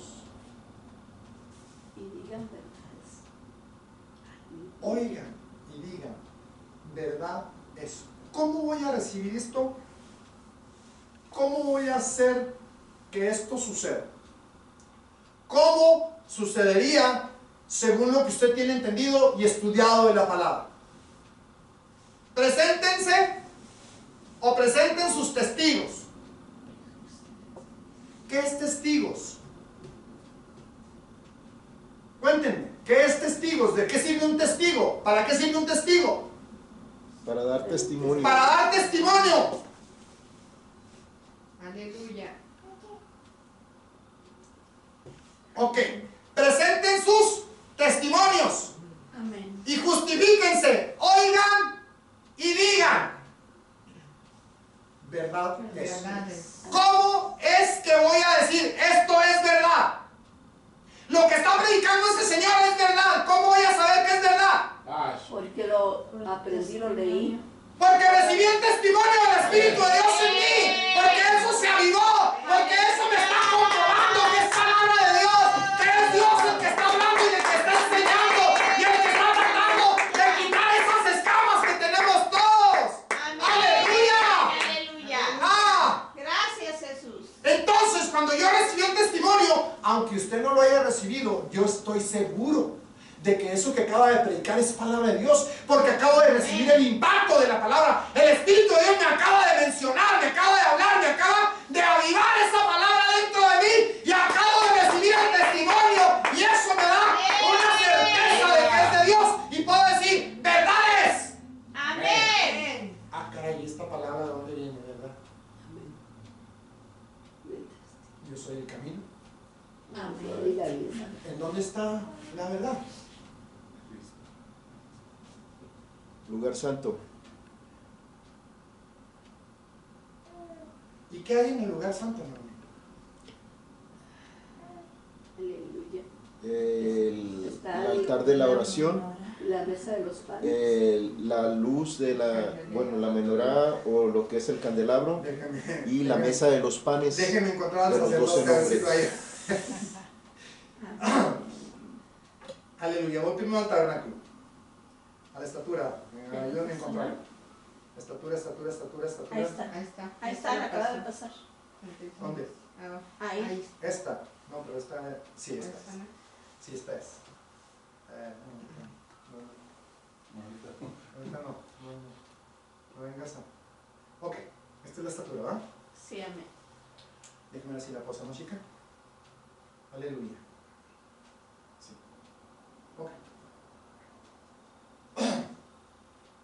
Y digan verdades. Oigan y digan verdad eso. ¿Cómo voy a recibir esto? ¿Cómo voy a hacer que esto suceda? ¿Cómo sucedería según lo que usted tiene entendido y estudiado de la palabra? Preséntense o presenten sus testigos. ¿Qué es testigos? Cuéntenme, ¿qué es testigos? ¿De qué sirve un testigo? ¿Para qué sirve un testigo? Para dar testimonio. Para dar testimonio. Aleluya. Ok, presenten sus testimonios Amén. y justifíquense, oigan y digan verdad es. Verdades. ¿Cómo es que voy a decir esto es verdad? Aprendí, lo leí. Porque recibí el testimonio del Espíritu de Dios en mí. Porque eso se avivó. Porque eso me está comprobando que es palabra de Dios. Que es Dios el que está hablando y el que está enseñando. Y el que está tratando de quitar esas escamas que tenemos todos. Amén. ¡Aleluya! Aleluya. ¡Ah! Gracias, Jesús. Entonces, cuando yo recibí el testimonio, aunque usted no lo haya recibido, yo estoy seguro de que eso que acaba de predicar es palabra de Dios, porque acabo de recibir el impacto de la palabra. El Espíritu de Dios me acaba de mencionar, me acaba de hablar, me acaba de avivar esa palabra dentro de mí y acabo de recibir el testimonio y eso me da una certeza de que es de Dios y puedo decir, verdad es. Amén. Ah, caray, ¿esta palabra de dónde viene, verdad? Amén. Yo soy el camino. Amén. Y la vida. ¿En dónde está la verdad? Lugar santo. ¿Y qué hay en el lugar santo, hermano? Aleluya. El altar de la oración, La mesa de los panes. la luz de la menorá o lo que es el candelabro y la mesa de los panes. Déjenme encontrar al de los 12 sacerdote, a ver si nombres. ahí. Aleluya, voy primero al tabernáculo. A la estatura. Ayúdame a encontrarlo. Estatura. Ahí está. Ahí está. Ahí está, la acaba de pasar. ¿Dónde? Ahí. Esta. No, pero esta. Sí, esta es. ¿no? Sí, esta es. Ahorita no. No vengas a. Ok, esta es la estatura, ¿verdad? Sí, amén. Déjame ver si la posamos, chica. Aleluya. Sí. Ok.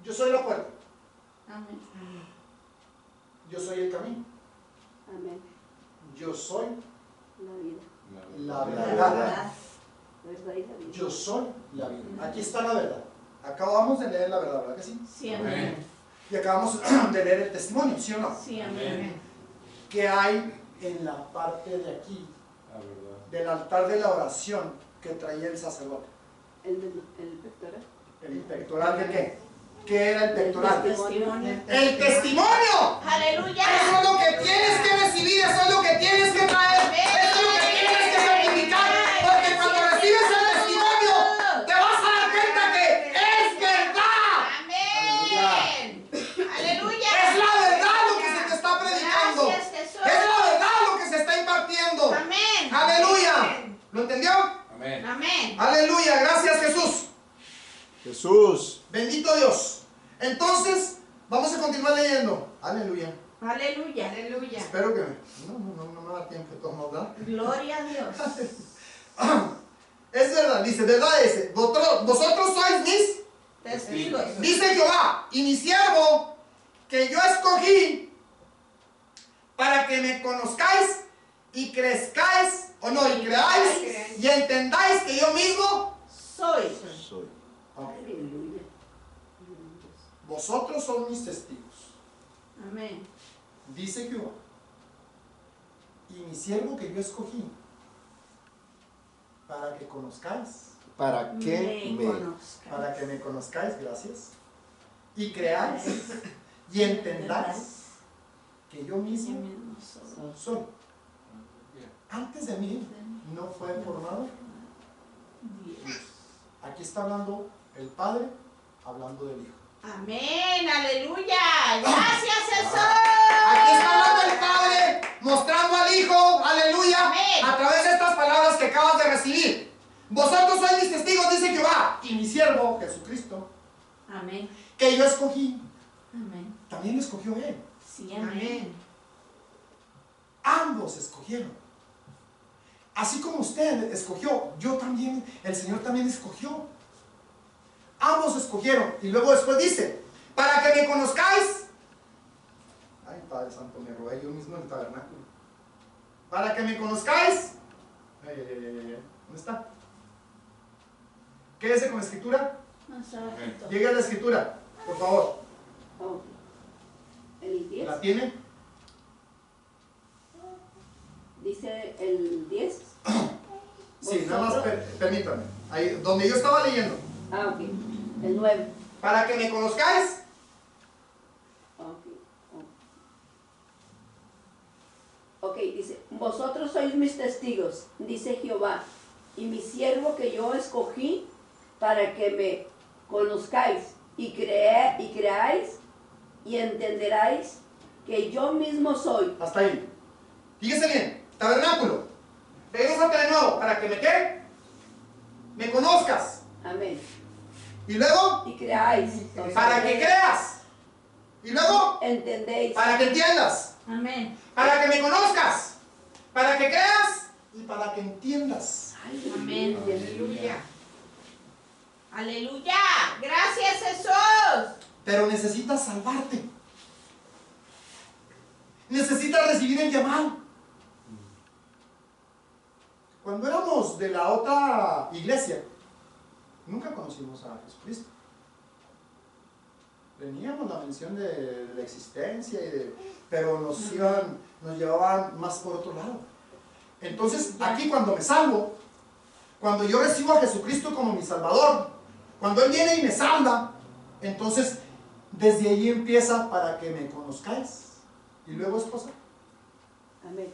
Yo soy la puerta. Amén. Yo soy el camino. Amén. Yo soy La vida. la La verdad. verdad. Verdad y la vida. Yo soy la vida. Aquí está la verdad. Acabamos de leer la verdad, ¿verdad que sí? Sí, amén. Y acabamos de leer el testimonio, ¿sí o no? Sí, amén. ¿Qué hay en la parte de aquí La verdad. del altar de la oración que traía el sacerdote? El pectoral. ¿El pectoral de qué? ¿Qué era el pectoral? Testimonio. ¡El testimonio! Aleluya. Eso es lo que tienes que recibir, eso es lo que tienes que traer, eso es lo que tienes que certificar, porque cuando recibes el testimonio te vas a dar cuenta que es verdad. Amén. Aleluya. Es la verdad lo que se te está predicando. Gracias, Jesús. Es la verdad lo que se está impartiendo. Amén. Aleluya. ¿Lo entendió? Amén. Amén. Aleluya. Gracias, Jesús. Jesús. Bendito Dios. Entonces, vamos a continuar leyendo. Aleluya. Aleluya. Aleluya. Espero que no me da tiempo de todo, ¿verdad? Gloria a Dios. Es verdad, dice, verdad es, vosotros sois mis, Testigos. dice Jehová, y mi siervo, que yo escogí, para que me conozcáis y crezcáis, o no, y creáis, y entendáis que yo mismo, Soy. Soy. Aleluya. vosotros sois mis testigos, Amén. dice Jehová, y mi siervo que yo escogí, para que conozcáis, Para que para que me conozcáis, gracias, y creáis, y entendáis que yo mismo soy. Antes de mí no fue formado Dios. Aquí está hablando el Padre, hablando del Hijo. Amén. Aleluya. Gracias, Jesús. Aquí está hablando el Padre, mostrando al Hijo, aleluya, Amén. a través de estas palabras que acabas de recibir. Vosotros sois mis testigos, dice Jehová, y mi siervo, Jesucristo, Amén. que yo escogí, Amén. también lo escogió Él. Sí, amén. Ambos escogieron. Así como usted escogió, yo también, el Señor también escogió. Ambos escogieron. Y luego después dice, para que me conozcáis. Ay, Padre Santo, me robé yo mismo el tabernáculo. Para que me conozcáis. ¿Dónde está? Quédese con la escritura. Más abajito. Llegue a la escritura, por favor. Ok. El 10. ¿La tiene? Dice el 10. Sí, nada más permítame. Ahí, donde yo estaba leyendo. Ah, ok. El 9. para que me conozcáis. Ok, dice, vosotros sois mis testigos, dice Jehová, y mi siervo que yo escogí para que me conozcáis y creáis y entenderáis que yo mismo soy. Hasta ahí. Fíjese bien, tabernáculo. Regresate de nuevo, para que me ¿qué? Me conozcas. Amén. Y luego, Y creáis. para que creas. Y luego, Entendéis. para que entiendas. Amén. Para que me conozcas. Para que creas y para que entiendas. Amén. Aleluya. Aleluya. Gracias, Jesús. Pero necesitas salvarte. Necesitas recibir el llamado. Cuando éramos de la otra iglesia, nunca conocimos a Jesucristo. Teníamos la mención de la existencia, pero nos llevaban más por otro lado. Entonces, aquí cuando me salvo, cuando yo recibo a Jesucristo como mi Salvador, cuando Él viene y me salva, entonces desde ahí empieza para que me conozcáis. Y luego, esposa. Amén.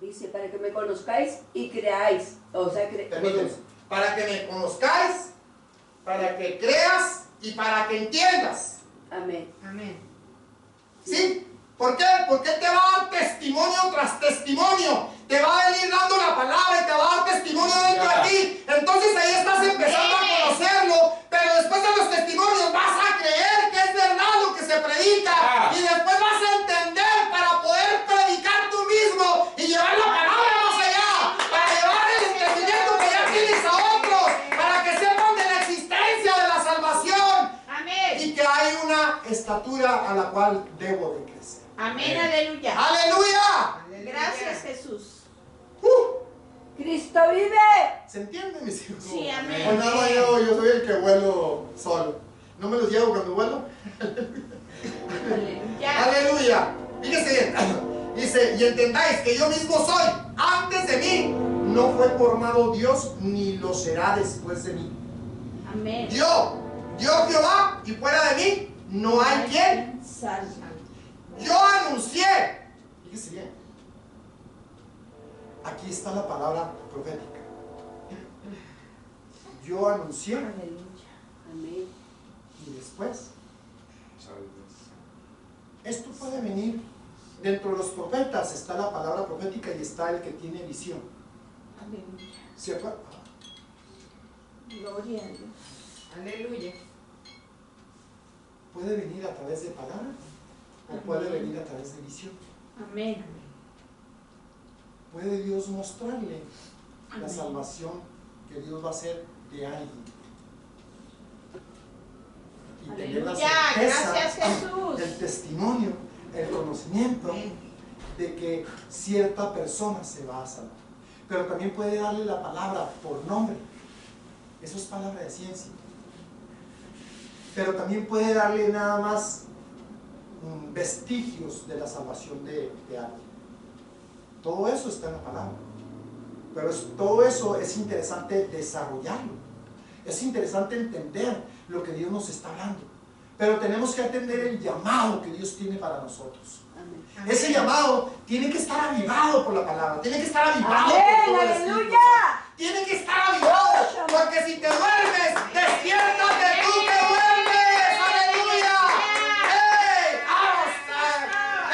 Dice, para que me conozcáis y creáis. O sea, Permítanme. Para que me conozcáis, para que creas y para que entiendas. Amén. Amén. ¿Sí? ¿Por qué? Porque Él te va a dar testimonio tras testimonio. Te va a venir dando la palabra y te va a dar testimonio dentro de ti. Entonces ahí estás empezando a conocerlo. Pero después de los testimonios vas a creer que es verdad lo que se predica. Y después vas a entender para poder predicar tú mismo y llevar la palabra más allá. Para llevar el entendimiento que ya tienes a otros. Para que sepan de la existencia de la salvación. Amén. Y que hay una estatura a la cual debo de crecer. Amén. Aleluya. ¡Aleluya! Gracias, Jesús. Cristo vive. ¿Se entiende, mis hijos? Sí, amén. Pues nada, yo soy el que vuelo solo. ¿No me los llevo cuando vuelo? Aleluya. ¡Aleluya! Fíjese bien. Dice, y entendáis que yo mismo soy. Antes de mí no fue formado Dios, ni lo será después de mí. Amén. Yo Jehová, y fuera de mí no hay quien. Salva. Yo anuncié. Fíjese bien. Aquí está la palabra profética. Yo anuncié. Aleluya. Amén. Y después, esto puede venir. Dentro de los profetas está la palabra profética y está el que tiene visión. Aleluya. ¿Se acuerdan? Gloria a Dios. Aleluya. Puede venir a través de palabra o puede venir a través de visión. Amén. Puede Dios mostrarle la Amén. salvación que Dios va a hacer de alguien. Y tener la Aleluya. certeza, Gracias, Jesús. el testimonio, el conocimiento Amén. de que cierta persona se va a salvar. Pero también puede darle la palabra por nombre. Eso es palabra de ciencia. Pero también puede darle nada más vestigios de la salvación de alguien. Todo eso está en la palabra. Pero todo eso es interesante desarrollarlo. Es interesante entender lo que Dios nos está hablando. Pero tenemos que atender el llamado que Dios tiene para nosotros. Amén. Amén. Ese llamado tiene que estar avivado por la palabra. Tiene que estar avivado Amén, por todo el Espíritu aleluya. Santo. Tiene que estar avivado. Porque si te duermes, despiértate tú que duermes. ¡Aleluya! ¡Ey! ¡Vamos!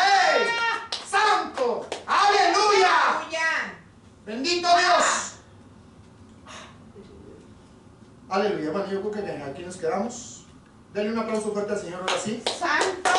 ¡Ey! ¡Santo! ¡Aleluya! Aleluya. ¡Bendito Dios! Aleluya. Bueno, yo creo que aquí nos quedamos. Denle un aplauso fuerte al Señor ahora sí. Santo